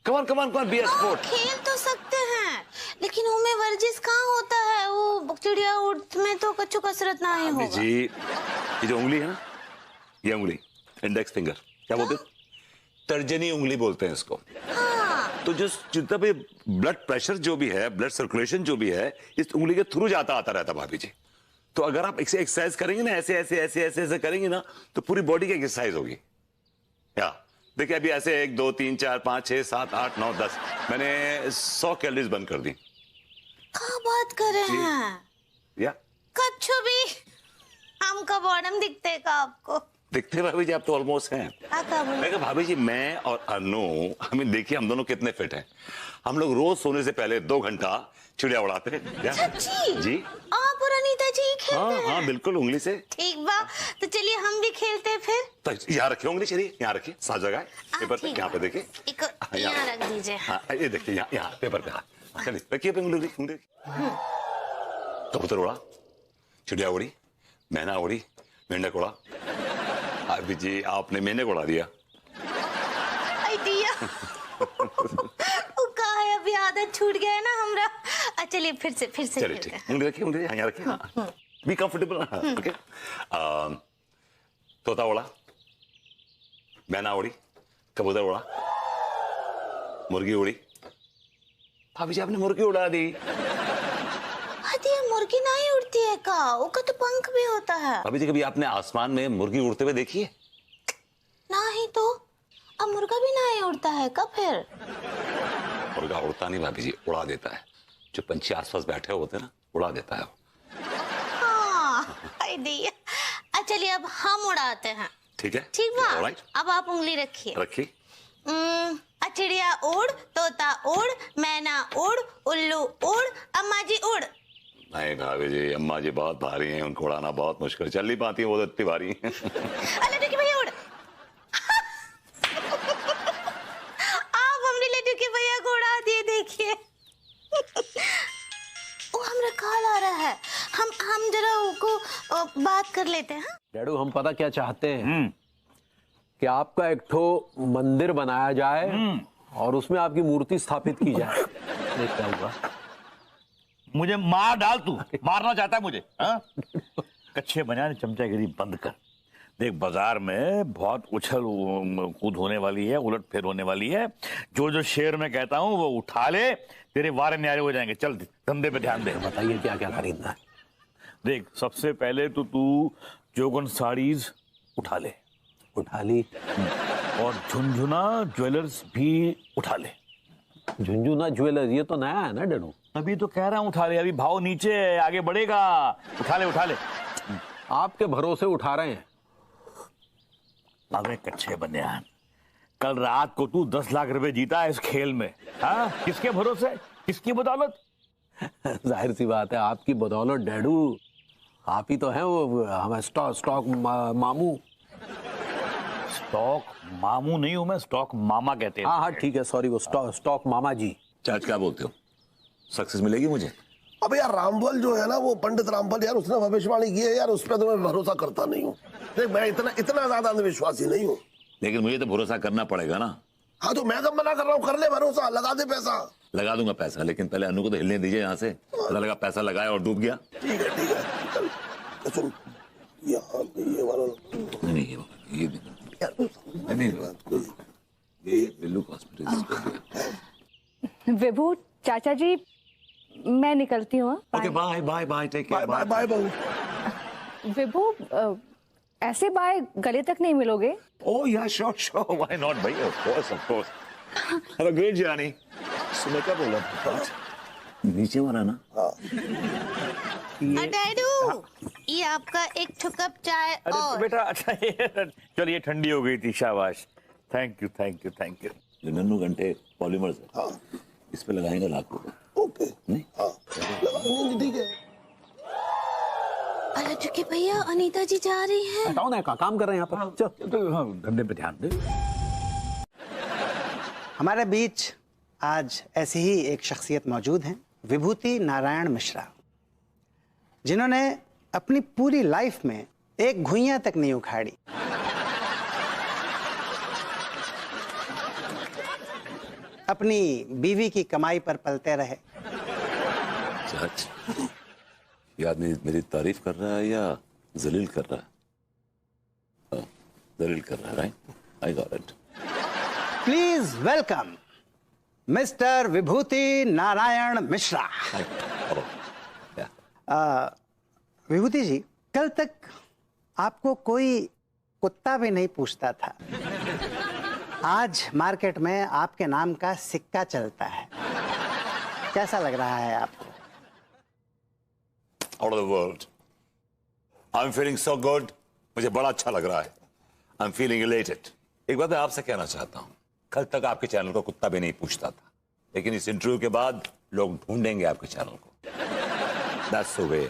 कमान कमान कमान बी अ स्पोर्ट। खेल तो सकते हैं लेकिन उनमें वर्जिश कहाँ होता है, वो चिड़िया उड़ में तो कच्चू कसरत ना ही होगा। जी ये जो उंगली है ना, ये उंगली इंडेक्स फिंगर क्या बोलते हैं? तर्जनी उंगली बोलते हैं इसको। तो जो जितना भी ब्लड प्रेशर जो भी है, ब्लड सर्कुलेशन जो भी है, इस उंगली के थ्रू जाता आता रहता भाभी जी। तो अगर आप एक्सरसाइज करेंगे ना, ऐसे ऐसे ऐसे ऐसे ऐसे करेंगे ना, तो पूरी बॉडी की एक्सरसाइज होगी। क्या देखिए अभी ऐसे 1 2 3 4 5 6 7 8 9 10 मैंने 100 कैलोरीज बंद कर दी। क्या बात कर रहे हैं? या कच्चू भी हमका बॉडम दिखते का आपको? दिखते भाभी जी आप तो ऑलमोस्ट हैं। देखिए भाभी जी मैं और अनु, हमें देखिए हम दोनों कितने फिट हैं। हम लोग रोज सोने से पहले 2 घंटा चिड़िया उड़ाते हैं। सच्ची? जी आप और अनीता जी खेलते हैं? हाँ बिल्कुल उंगली से। ठीक बा, तो चलिए हम भी खेलते हैं फिर। तो यहाँ रखिए उंगली, चलिए यहाँ रखिए, साफ जगह है पेपर पे, यहाँ पे देखिए। यहाँ रख दीजिए। हाँ ये देखिए यहाँ पेपर पे। हाँ चलिए रखिए उंगली। कबूतर उड़ा, चिड़िया उड़ी, मैना उड़ी, मेंढक उड़ा। अभी जी आपने मैंने उड़ा दिया। अभी आदत छूट गया है ना हमरा। चलिए फिर से चलिए ठीक है। उंगली रखिए, उंगली यहाँ रखिए। Be comfortable. ओके। तोता उड़ा, मैना उड़ी, कबूतर उड़ा, मुर्गी उड़ी। भाभी जी आपने मुर्गी उड़ा दी। मुर्गी नहीं उड़ती है का? उसका तो पंख भी होता है। भाभी जी कभी आपने आसमान में मुर्गी उड़ते हुए देखी है? नहीं तो अब मुर्गा भी नहीं उड़ता है का फिर? मुर्गा उड़ता नहीं भाभी जी, उड़ा देता है। जो पंछी आसपास बैठे होते हैं ना, उड़ा देता है। चलिए अब हम उड़ाते हैं। ठीक है ठीक बा। अब आप उंगली रखिए। रखिए। चिड़िया उड़, तोता उड़, मैना उड़, उल्लू उड़, अम्मा जी उड़। नहीं भाभी जी अम्मा जी बहुत भारी हैं, उनको उड़ाना बहुत मुश्किल, चल नहीं पाती है वो, इतनी भारी हैं। लड्डू की भैया उड़। आप हमने लड्डू की भैया को उड़ा दिए, देखिए। वो हमरा कॉल आ रहा है, हम जरा उनको बात कर लेते हैं। डैडू हम पता क्या चाहते हैं कि आपका एक ठो मंदिर बनाया जाए और उसमें आपकी मूर्ति स्थापित की जाए। देख क्या हुआ? मुझे मार डाल, तू मारना चाहता है मुझे? कच्चे बनियान चमचागिरी बंद कर। देख बाजार में बहुत उछल कूद होने वाली है, उलट फेर होने वाली है। जो जो शेर मैं कहता हूँ वो उठा ले, तेरे वारे न्यारे हो जाएंगे। चल धंधे पे ध्यान दे। बताइए क्या क्या खरीदना है? देख सबसे पहले तो तू जोगन साड़ीज उठा ले। उठा ली। और झुनझुना ज्वेलर्स भी उठा ले। झुनझुना ज्वेलर्स ये तो नया है ना डैडू? अभी तो कह रहा हूँ उठा ले, अभी भाव नीचे है, आगे बढ़ेगा। उठा ले उठा ले। आपके भरोसे उठा रहे हैं। अबे कच्चे बनियान, कल रात को तू 10 लाख रुपए जीता है इस खेल में। हाँ किसके भरोसे, किसकी बदौलत? जाहिर सी बात है आपकी बदौलत डैडू। आप ही तो हैं वो हमें स्टॉक मामू। स्टॉक मामू नहीं हूं मैं, स्टॉक मामा कहते हैं। हाँ हाँ ठीक है, सॉरी, वो स्टॉक मामा जी। चाच क्या बोलते हो, सक्सेस मिलेगी मुझे? अबे यार रामफल जो है ना, वो पंडित रामफल यार, उसने भविष्यवाणी की है यार, उस पर तो मैं भरोसा करता नहीं हूँ। देख मैं इतना ज्यादा अंधविश्वासी नहीं हूँ। लेकिन मुझे तो भरोसा करना पड़ेगा ना। हाँ तो मैं कब मना कर रहा हूँ, कर ले भरोसा, लगा दे पैसा। लगा दूंगा पैसा, लेकिन पहले अनु को तो हिलने दीजिए यहाँ से। पता लगा पैसा लगाया और डूब गया। ठीक है सुन, यहाँ पे ये वाला नहीं ये बिल्लू हॉस्पिटल। विभू चाचा जी, मैं निकलती हूँ। Okay bye bye bye, take care, bye bye बहू। विभू ऐसे बाय गले तक नहीं मिलोगे? ओह या श्योर श्योर, व्हाई नॉट भाई, of course. Have a great journey. सुनो क्या बोला नीचे वाला ना? डैडू, ये आपका एक कप चाय। और बेटा अच्छा चलिए, ठंडी हो गई थी, शाबाश। Thank you. ये नन्नू घंटे पॉलीमर्स है, इस पे लगाएंगे लाख रुपए। ओके नहीं ठीक है। अरे चुके भैया, अनीता जी जा रही हैं। हटाओ ना, काम कर रहे हैं यहाँ पर। चल धंधे पे ध्यान दे। हमारे बीच आज ऐसी ही एक शख्सियत मौजूद हैं, विभूति नारायण मिश्रा, जिन्होंने अपनी पूरी लाइफ में एक घुइयां तक नहीं उखाड़ी। अपनी बीवी की कमाई पर पलते रहे। चाच, ये आदमी मेरी तारीफ कर रहा है या जलील कर रहा है? जलील कर रहा है, right? I got it. Please welcome mister Vibhuti Narayan Mishra. Vibhuti ji, कल तक आपको कोई कुत्ता भी नहीं पूछता था, आज मार्केट में आपके नाम का सिक्का चलता है। कैसा लग रहा है आपको? Out of the world. I'm feeling so good. मुझे बड़ा अच्छा लग रहा है। I'm feeling elated. एक बात मैं आपसे कहना चाहता हूँ, कल तक आपके चैनल को कुत्ता भी नहीं पूछता था, लेकिन इस इंटरव्यू के बाद लोग ढूंढेंगे आपके चैनल को। That's the way.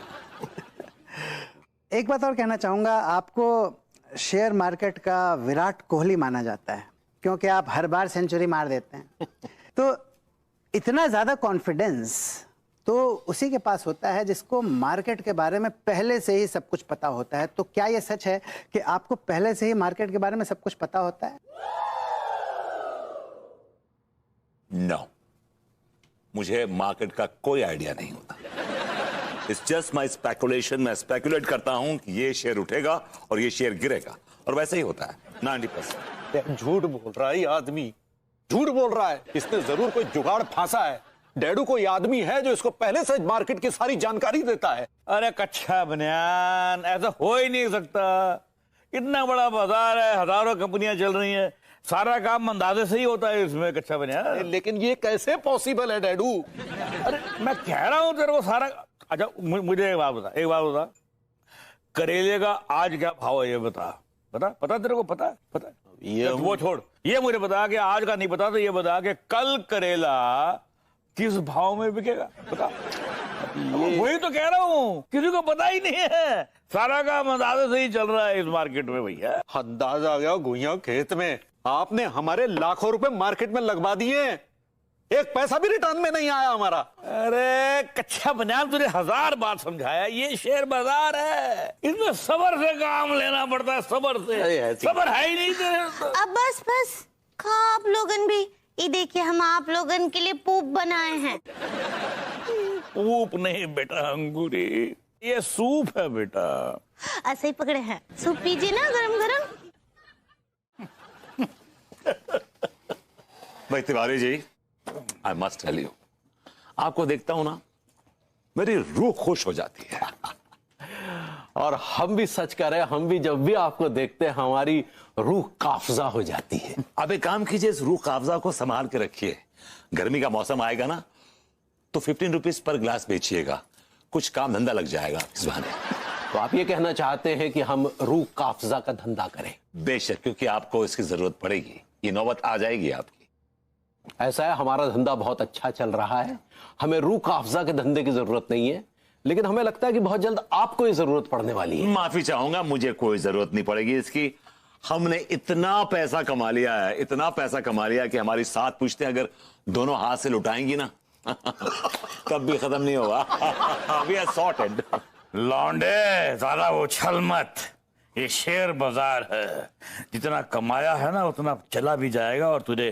एक बात और कहना चाहूंगा, आपको शेयर मार्केट का विराट कोहली माना जाता है, क्योंकि आप हर बार सेंचुरी मार देते हैं। तो इतना ज्यादा कॉन्फिडेंस तो उसी के पास होता है जिसको मार्केट के बारे में पहले से ही सब कुछ पता होता है। तो क्या ये सच है कि आपको पहले से ही मार्केट के बारे में सब कुछ पता होता है? No. मुझे मार्केट का कोई आइडिया नहीं होता। It's just my speculation. मैं स्पेकुलेट करता हूं कि ये शेयर उठेगा और ये शेयर गिरेगा, और वैसे ही होता है 90%। झूठ बोल रहा है ये आदमी, झूठ बोल रहा है। इसने जरूर कोई जुगाड़ फांसा है। डैडू कोई आदमी है जो इसको पहले से मार्केट की सारी जानकारी देता है। अरे कच्चा बनियान, ऐसा हो ही नहीं सकता। इतना बड़ा बाजार है, हजारों कंपनियां चल रही हैं, सारा काम अंदाजे से ही होता है इसमें, कच्चा बनियान। लेकिन ये कैसे पॉसिबल है डैडू? अरे मैं कह रहा हूं तेरे को सारा। अच्छा मुझे एक बात बता, करेले का आज क्या भाव है ये बता तेरे को पता? ये वो छोड़, ये मुझे बता कि आज का नहीं पता, तो ये बता कि कल करेला किस भाव में बिकेगा, बता। वही तो कह रहा हूँ, किसी को पता ही नहीं है, सारा काम अंदाजे से ही चल रहा है इस मार्केट में भैया। अंदाजा आ गया घुइयां खेत में। आपने हमारे लाखों रुपए मार्केट में लगवा दिए, एक पैसा भी रिटर्न में नहीं आया हमारा। अरे कच्चा बनियान, तुझे 1000 बार समझाया, ये शेयर बाजार है, इसमें सब्र से काम लेना पड़ता है, सब्र से। सब्र है ही नहीं तेरे। अब बस खा आप लोगन भी। ये देखिए, हम आप लोगन के लिए पूप बनाए हैं। पूप नहीं बेटा अंगूरी, ये सूप है बेटा। ऐसे ही पकड़े हैं, सूप पीजिए ना गरम गरम। भाई Tiwari ji, I must tell you, आपको देखता हूं ना मेरी रूह खुश हो जाती है। और हम भी सच कह रहे हैं, हम भी जब भी आपको देखते हैं हमारी रूह काफजा हो जाती है। अब एक काम कीजिए, इस रूह काफजा को संभाल के रखिए, गर्मी का मौसम आएगा ना तो 15 रुपीज पर ग्लास बेचिएगा, कुछ काम धंधा लग जाएगा इस बहाने। तो आप ये कहना चाहते हैं कि हम रूह काफजा का धंधा करें? बेशक, क्योंकि आपको इसकी जरूरत पड़ेगी, ये नौबत आ जाएगी आपकी। ऐसा है, हमारा धंधा बहुत अच्छा चल रहा है, हमें रूह काफजा के धंधे की जरूरत नहीं है, लेकिन हमें लगता है कि बहुत जल्द आपको ये जरूरत पड़ने वाली है। माफी चाहूंगा, मुझे कोई जरूरत नहीं पड़ेगी इसकी। हमने इतना पैसा कमा लिया है, इतना पैसा कमा लिया है कि हमारी 7 पुश्तें अगर दोनों हाथ से लुटाएंगी ना तब भी खत्म नहीं होगा। We are sorted. लौंडे ज्यादा उछल मत, ये शेयर बाजार है, जितना कमाया है ना उतना चला भी जाएगा और तुझे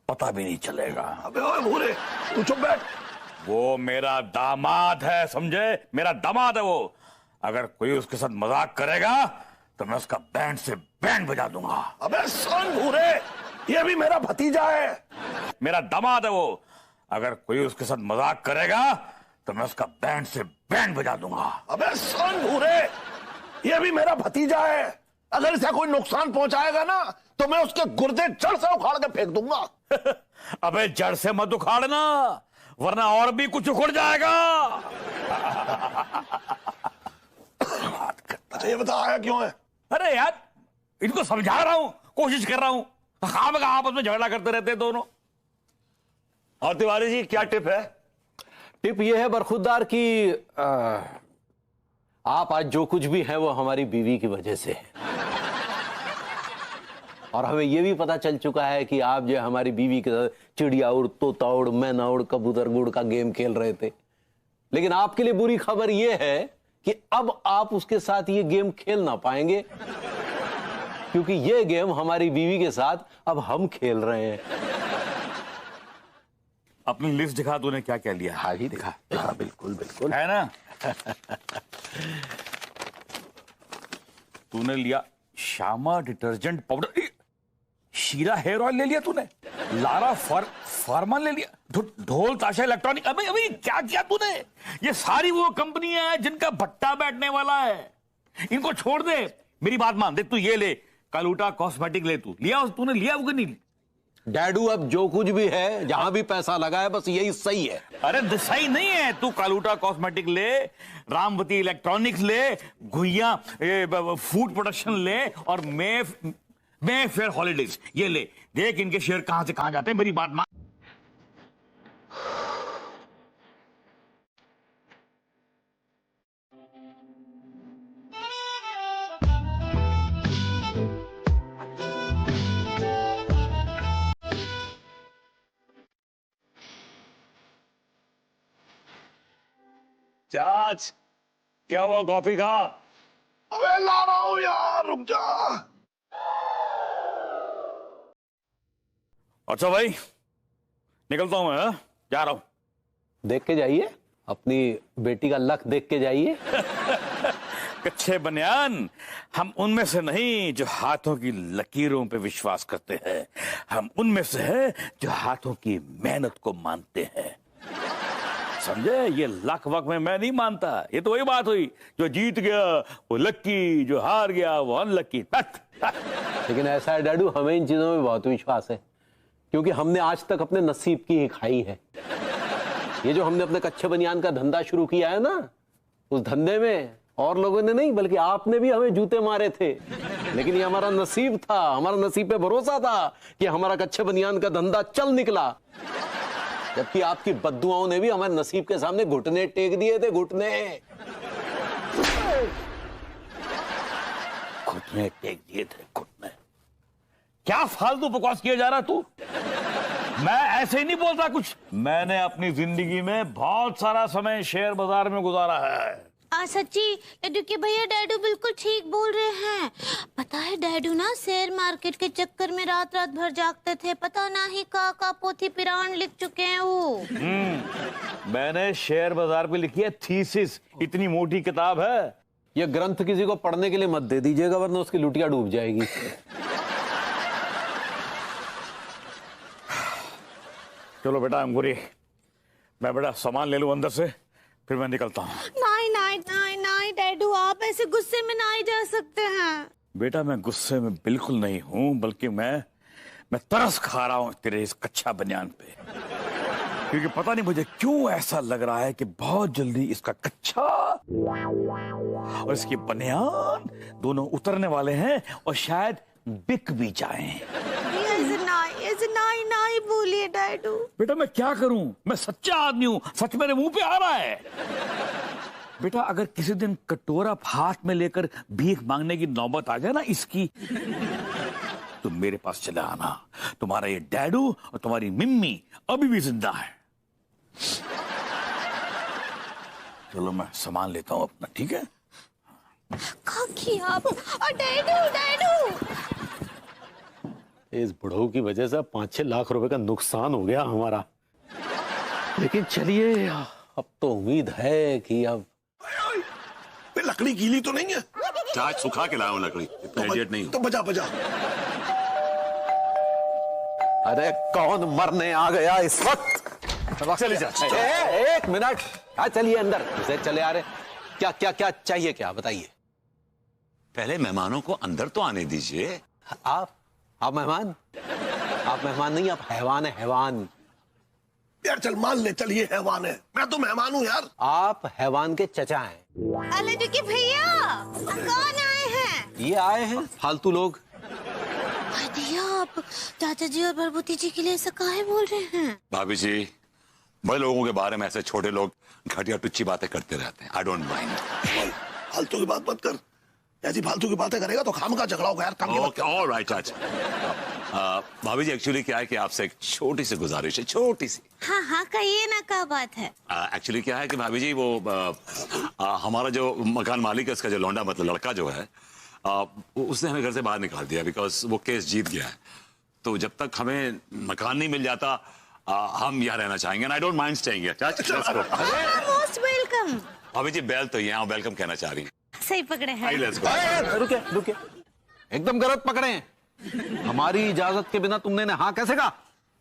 पता भी नहीं चलेगा। अबे ओए भूरे, तू चुप बैठ। वो मेरा दामाद है, समझे? मेरा दामाद है वो। अगर कोई उसके साथ मजाक करेगा तो मैं उसका बैंड से बैंड बजा दूंगा। अबे सुन भूरे, ये भी मेरा भतीजा है। मेरा दामाद है वो। अगर कोई उसके साथ मजाक करेगा तो मैं उसका बैंड से बैंड बजा दूंगा। अबे सुन भूरे, ये भी मेरा भतीजा है। अगर इसे कोई नुकसान पहुंचाएगा ना तो मैं उसके गुर्दे जड़ से उखाड़ के फेंक दूंगा। अबे जड़ से मत उखाड़ना, वरना और भी कुछ उखड़ जाएगा। अच्छा ये बता आया क्यों है? अरे यार, इनको समझा रहा हूं, कोशिश कर रहा हूं। आपस में झगड़ा करते रहते हैं दोनों। और तिवारी जी क्या टिप है? टिप ये है बरखुरदार कि आप आज जो कुछ भी है वो हमारी बीवी की वजह से है। और हमें यह भी पता चल चुका है कि आप जो हमारी बीवी के साथ चिड़िया उड़, तोता उड़, मैना उड़, कबूतर गुड़ का गेम खेल रहे थे। लेकिन आपके लिए बुरी खबर यह है कि अब आप उसके साथ ये गेम खेल ना पाएंगे, क्योंकि ये गेम हमारी बीवी के साथ अब हम खेल रहे हैं। अपनी लिस्ट दिखा, तूने क्या क्या लिया? हाँ ही दिखा। हाँ बिल्कुल बिल्कुल है ना। तूने लिया Shyama detergent powder, Sheela hair oil ले लिया तूने, लारा फार्मान ले लिया, ढोल ताशा इलेक्ट्रॉनिक। अबे अबे क्या किया तूने? ये सारी वो कंपनियां हैं जिनका भट्टा बैठने वाला है। इनको छोड़ दे, मेरी बात मान। देख तू ये ले, कालूटा कॉस्मेटिक ले। तू लिया? तूने लिया वो नहीं? डैडू अब जो कुछ भी है, जहां भी पैसा लगा है, बस यही सही है। अरे सही नहीं है। तू कालूटा कॉस्मेटिक ले, रामवती इलेक्ट्रॉनिक्स ले, गुइया फूड प्रोडक्शन ले, और मे फेयर हॉलीडेज ये ले। देख इनके शेयर कहां से कहां जाते हैं। मेरी बात मान। चाच क्या हुआ, कॉफी खा? अबे ला रहा हूं यार, रुक जा। अच्छा भाई, निकलता हूं मैं। जा रहा हूं। देख के जाइए, अपनी बेटी का लक देख के जाइए। कच्चे बनियान, हम उनमें से नहीं जो हाथों की लकीरों पे विश्वास करते हैं। हम उनमें से हैं जो हाथों की मेहनत को मानते हैं। समझे? ये लक वक में मैं नहीं मानता। ये तो वही बात हुई, जो जीत गया वो लक्की, जो हार गया वो अनलक्की। लेकिन ऐसा है डैडू, हमें इन चीजों में बहुत विश्वास है, क्योंकि हमने आज तक अपने नसीब की ही खाई है। ये जो हमने अपने कच्चे बनियान का धंधा शुरू किया है ना, उस धंधे में और लोगों ने नहीं बल्कि आपने भी हमें जूते मारे थे। लेकिन ये हमारा नसीब था, हमारा नसीब पे भरोसा था कि हमारा कच्चे बनियान का धंधा चल निकला। जबकि आपकी बद्दुआओं ने भी हमारे नसीब के सामने घुटने टेक दिए थे, घुटने टेक दिए थे, घुटने। क्या फालतू बकवास किया जा रहा तू? मैं ऐसे ही नहीं बोलता कुछ। मैंने अपनी जिंदगी में बहुत सारा समय शेयर बाजार में गुजारा है। सच्ची डैडू के भैया, डैडू बिल्कुल ठीक बोल रहे हैं। पता है डैडू ना शेयर मार्केट के चक्कर में रात रात भर जागते थे। पता ना ही का पोथी पुराण लिख चुके हैं वो। मैंने शेयर बाजार पे लिखी है थीसिस, इतनी मोटी किताब है। ये ग्रंथ किसी को पढ़ने के लिए मत दे दीजिएगा, वरना उसकी लुटिया डूब जाएगी। चलो बेटा अंगूरी, मैं बेटा सामान ले लूं अंदर से, फिर मैं निकलता हूँ। नहीं नहीं नहीं नहीं डैडू, आप ऐसे गुस्से में नहीं जा सकते हैं। बेटा मैं गुस्से में बिल्कुल नहीं हूं, बल्कि मैं तरस खा रहा हूं तेरे इस कच्चा बनियान पे। क्योंकि पता नहीं मुझे क्यों ऐसा लग रहा है कि बहुत जल्दी इसका कच्चा और इसकी बनियान दोनों उतरने वाले हैं और शायद बिक भी जाएं। ऐसे नहीं बोलिए डैडू। बेटा मैं क्या करूं, मैं सच्चा आदमी हूं, सच मेरे मुंह पे आ रहा है। बेटा अगर किसी दिन कटोरा हाथ में लेकर भीख मांगने की नौबत आ जाए ना इसकी, तो मेरे पास चला आना। तुम्हारा ये डैडू और तुम्हारी मिम्मी अभी भी जिंदा है। चलो मैं सामान लेता हूं अपना, ठीक है? काकी आप और डैडू डैडू। इस बुढ़ऊ की वजह से 5-6 लाख रुपए का नुकसान हो गया हमारा, लेकिन चलिए अब तो उम्मीद है कि अब लकड़ी गीली तो नहीं है? चाय सुखा के लाया हूं लकड़ी, इतना इडियट नहीं तो बजा बजा। अरे कौन मरने आ गया इस वक्त? चलिए चाचा। एक मिनट, चलिए अंदर से चले आ रहे। क्या क्या क्या चाहिए, क्या बताइए? पहले मेहमानों को अंदर तो आने दीजिए। आप मेहमान? आप मेहमान नहीं, आप हैवान है, हैवान। यार चल मान ले, चल ये हैवान है, मैं तो मेहमान हूँ यार। आप हैवान के चचा हैं। अले जी के भैया कौन आए हैं? ये आए हैं फालतू लोग। भैया आप चाचा जी और भरभूति जी के लिए ऐसा काहे बोल रहे हैं? भाभी जी, बड़े लोगों के बारे में ऐसे छोटे लोग घटिया टुच्ची बातें करते रहते हैं। I don't mind. फालतू की बात मत कर, ऐसी फालतू की बातें करेगा तो खाम का झगड़ा होगा यार। ऑलराइट चाचा। भाभी जी एक्चुअली क्या है कि आपसे एक छोटी सी गुजारिश है, छोटी सी। हाँ हाँ कहिए ना, क्या बात है? एक्चुअली क्या है कि भाभी जी वो हमारा जो मकान मालिक है, उसका जो लौंडा मतलब लड़का जो है, उसने हमें घर से बाहर निकाल दिया बिकॉज वो केस जीत गया है। तो जब तक हमें मकान नहीं मिल जाता हम यहाँ रहना चाहेंगे। I don't mind staying here. Most welcome. भाभी जी बेल तो यहाँ वेलकम कहना चाह रही है। सही पकड़े हैं। रुके रुके, एकदम गलत पकड़े हैं। हमारी इजाजत के बिना तुमने ने हाँ कैसे कहा?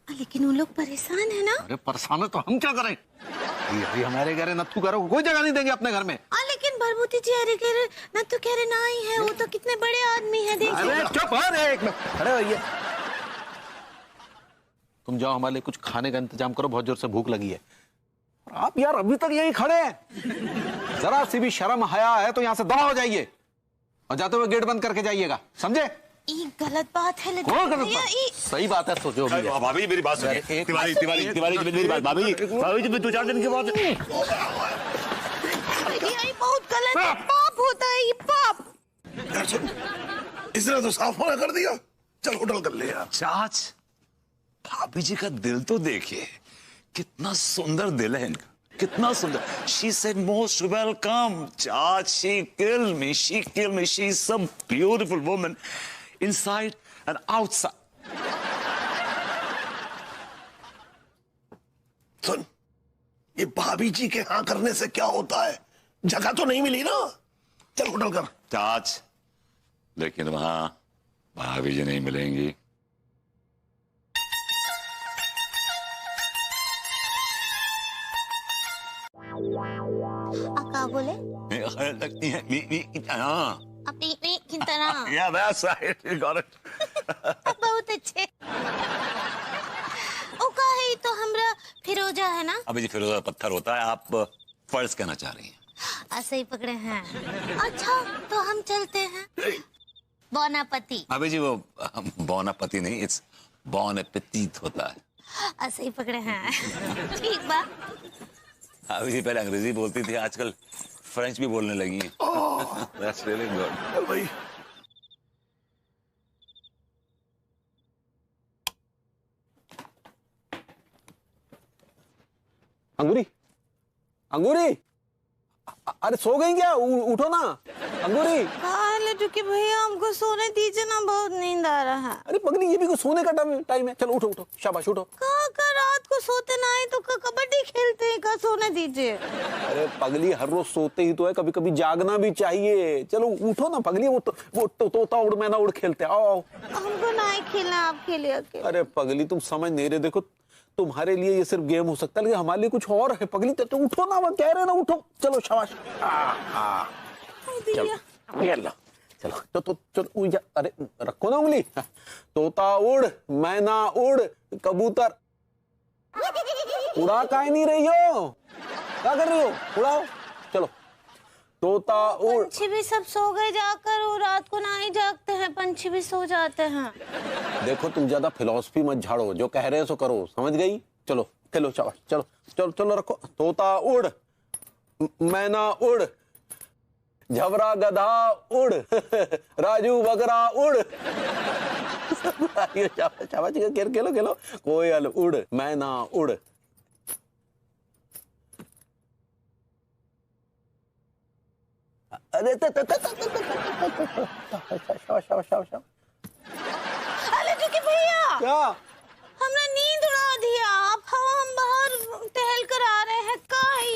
लेकिन वो लोग परेशान है ना। अरे परेशान है तो हम क्या करें? ये हमारे कह रहे नत्थू करो, कोई जगह नहीं देंगे अपने घर में। लेकिन भरभूति जी अरे कह रहे नत्थू कह रहे ना ही है, वो तो कितने बड़े आदमी है। अरे चुप, अरे एक मिनट, अरे ये तुम जाओ हमारे लिए कुछ खाने का इंतजाम करो, बहुत जोर से भूख लगी है। आप यार अभी तक यहीं खड़े हैं, जरा सी भी शर्म हया है तो यहाँ से दौड़ हो जाइए और जाते हुए गेट बंद करके जाइएगा, समझे? ये गलत बात है। लेकिन गलत बात? सही बात है, सोचो भी है। भाभी मेरी बात सुनिए। तिवारी तिवारी तिवारी मेरी बात, भाभी जी 2-4 दिन के बाद ये बहुत गलत है, पाप होता है ये, पाप। यार सुन, इसने तो साफ मना कर दिया, चल होटल कर ले यार। चाच, भाभी जी का दिल तो देखिए, कितना सुंदर दिल है इनका, कितना सुंदर। She said most welcome, चाच। She killed me, she killed me. She's some beautiful woman, inside and outside. सुन, ये भाभी जी के हाँ करने से क्या होता है? जगह तो नहीं मिली ना, चल होटल कर। चाच, लेकिन वहां भाभी जी नहीं मिलेंगी। क्या बोले? लगती है हाँ। की तरह। Yeah, that's right. You got it. बहुत अच्छे। ओ कहे तो हमरा फिरोजा है ना? अभी जी फिरोजा पत्थर होता है, आप फर्ज कहना चाह रही हैं। ऐसे ही पकड़े हैं। अच्छा तो हम चलते हैं। बोनापति। अभी जी वो बोनापति नहीं, इट्स बॉन एपेटीट होता है। ऐसे ही पकड़े हैं। ठीक बा। अभी जी पहले अंग्रेजी बोलती थी, आजकल फ्रेंच भी बोलने लगी हैं। That's really good. चल भाई। अंगूरी, अंगूरी, अरे सो गई क्या? उठो ना अंगूरी। लड्डू भैया हमको सोने दीजिए ना, बहुत नींद आ रहा है। अरे पगली, ये भी कोई सोने का टाइम है? चलो उठो उठो, शाबाश उठो। का रात को सोते ना है तो कबड्डी खेलते हैं, का सोने दीजिए। अरे पगली, हर रोज सोते ही तो है, कभी कभी जागना भी चाहिए। चलो उठो ना पगली, वो तोता उड़ मैना उड़ खेलते हैं। आओ। हमको नहीं खेलना, आप खेलिए। अरे पगली तुम समझ नहीं रहे, देखो तुम्हारे लिए ये सिर्फ गेम हो सकता है, लेकिन हमारे लिए कुछ और है पगली। तो उठो ना, वो कह रहे ना उठो। चलो शाबाश। चलो तो चलो, अरे रखो ना उंगली। तोता उड़ मैना उड़ कबूतर उड़ा काहे नहीं रही हो? क्या कर रही हो? उड़ाओ। चलो तोता उड़। पंछी भी सब सो गए जाकर, वो रात को ना ही जागते हैं, पंछी भी सो जाते हैं। देखो तुम ज्यादा फिलॉसफी मत झाड़ो, जो कह रहे हैं सो करो, समझ गई? चलो खेलो, चलो चलो चलो चलो, रखो। तोता उड़ मैना उड़, झबरा गधा उड़, राजू बकरा उड़। शाबाश, खेलो। कोयल उड़, मैना उड़। अरे अरे टुकी भैया, क्या? हमरा नींद उड़ा दिया। अब हम बाहर टहल कर आ रहे हैं।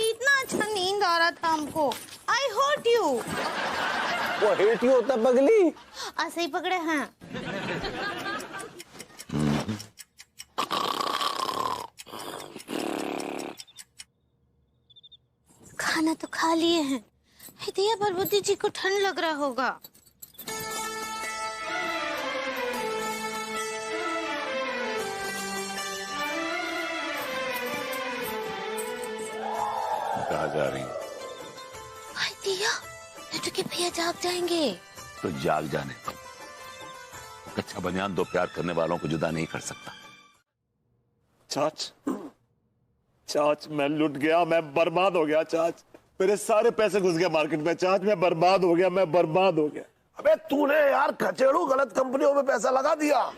इतना अच्छा नींद आ रहा था हमको। आई हर्ट यू। वो हेट यू होता पगली। ऐसे ही पकड़े हैं। खाना तो खा लिए हैं। दिया भरभूति जी को ठंड लग रहा होगा। कहाँ जा रही? भाई दिया, लड्डू के भैया जाग जाएंगे। तो जाग जाने दो। कच्चा बनियान दो प्यार करने वालों को जुदा नहीं कर सकता। चाच मैं लुट गया, मैं बर्बाद हो गया चाच। मेरे सारे पैसे घुस गए मार्केट में चाच। मैं बर्बाद हो गया। अबे तूने यार खचेड़ू गलत कंपनियों में पैसा लगा दिया।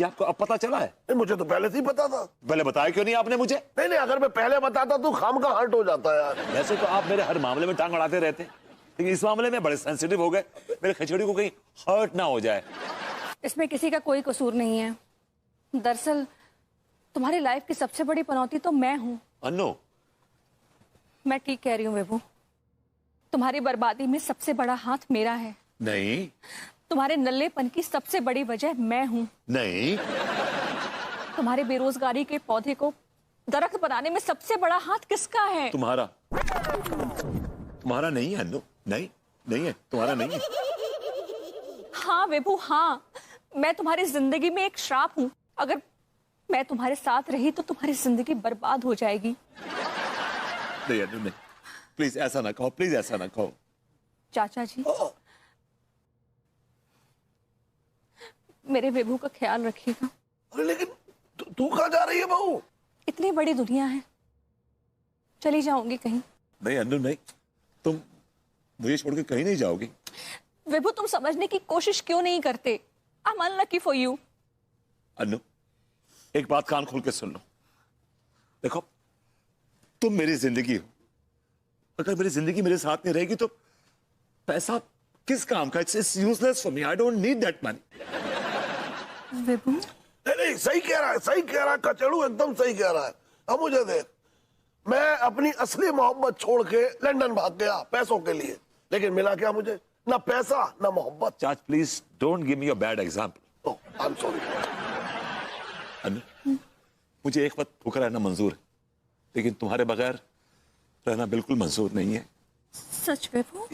ये आपको अब पता चला है? मुझे तो पहले से ही पता था। पहले बताया क्यों नहीं आपने मुझे? नहीं, अगर मैं पहले बताता तो खाम का हर्ट हो जाता यार। वैसे तो आप मेरे हर मामले में टांग अड़ाते रहते हैं, लेकिन इस मामले में बड़े सेंसिटिव हो गए। मेरे खिचड़ी को कहीं हर्ट ना हो जाए। इसमें किसी का कोई कसूर नहीं है। दरअसल तुम्हारी लाइफ की सबसे बड़ी पनौती तो मैं हूँ। अन्नू, मैं ठीक कह रही हूँ बेबू। तुम्हारी बर्बादी में सबसे बड़ा हाथ मेरा है। नहीं। तुम्हारे नल्लेपन की सबसे बड़ी वजह मैं हूँ। नहीं। तुम्हारे बेरोजगारी के पौधे को दरख्त बनाने में सबसे बड़ा हाथ किसका है? तुम्हारा नहीं है अन्नू। नहीं है, तुम्हारा नहीं है। हाँ बेबू, हाँ, मैं तुम्हारी जिंदगी में एक श्राप हूँ। अगर मैं तुम्हारे साथ रही तो तुम्हारी जिंदगी बर्बाद हो जाएगी। नहीं अन्नू, नहीं, प्लीज ऐसा ना कहो, प्लीज ऐसा ना कहो। चाचा जी, मेरे बेबू का ख्याल रखिएगा। अरे लेकिन तू कहाँ जा रही है बहू? इतनी बड़ी दुनिया है, चली जाऊंगी कहीं। नहीं अन्नू, नहीं, तुम मुझे छोड़ के कहीं नहीं जाओगी। बेबू, तुम समझने की कोशिश क्यों नहीं करते? I am unlucky for you. Annu, एक बात कान खोल के सुन लो। देखो, तुम मेरी जिंदगी हो। अगर मेरी जिंदगी मेरे साथ नहीं रहेगी तो पैसा किस काम का? It's useless for me. I don't need that money. Bebu, नहीं, सही कह रहा है कचड़ू, एकदम सही कह रहा है। अब मुझे देख, मैं अपनी असली मोहब्बत छोड़ के लंदन भाग गया पैसों के लिए, लेकिन मिला क्या मुझे? ना पैसा ना मोहब्बत। चाच, please don't give me a bad example. I am sorry. Annu, मुझे एक वक्त भूखा रहना मंजूर है, लेकिन तुम्हारे बगैर रहना बिल्कुल मंजूर नहीं है। सच बेबू?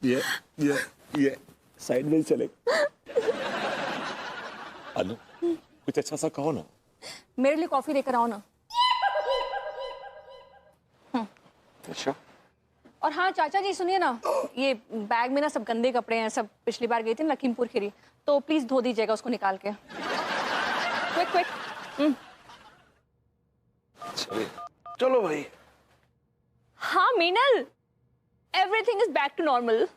ये साइड में चले। अन्नू, कुछ अच्छा सा कहो ना। मेरे लिए कॉफी लेकर आओ ना। अच्छा। और हाँ चाचा जी, सुनिए ना, ये बैग में ना सब गंदे कपड़े हैं। सब पिछली बार गई थी लखीमपुर खीरी, तो प्लीज धो दीजिएगा उसको निकाल के। क्विक। चलो भाई। हाँ Meenal, everything is back to normal.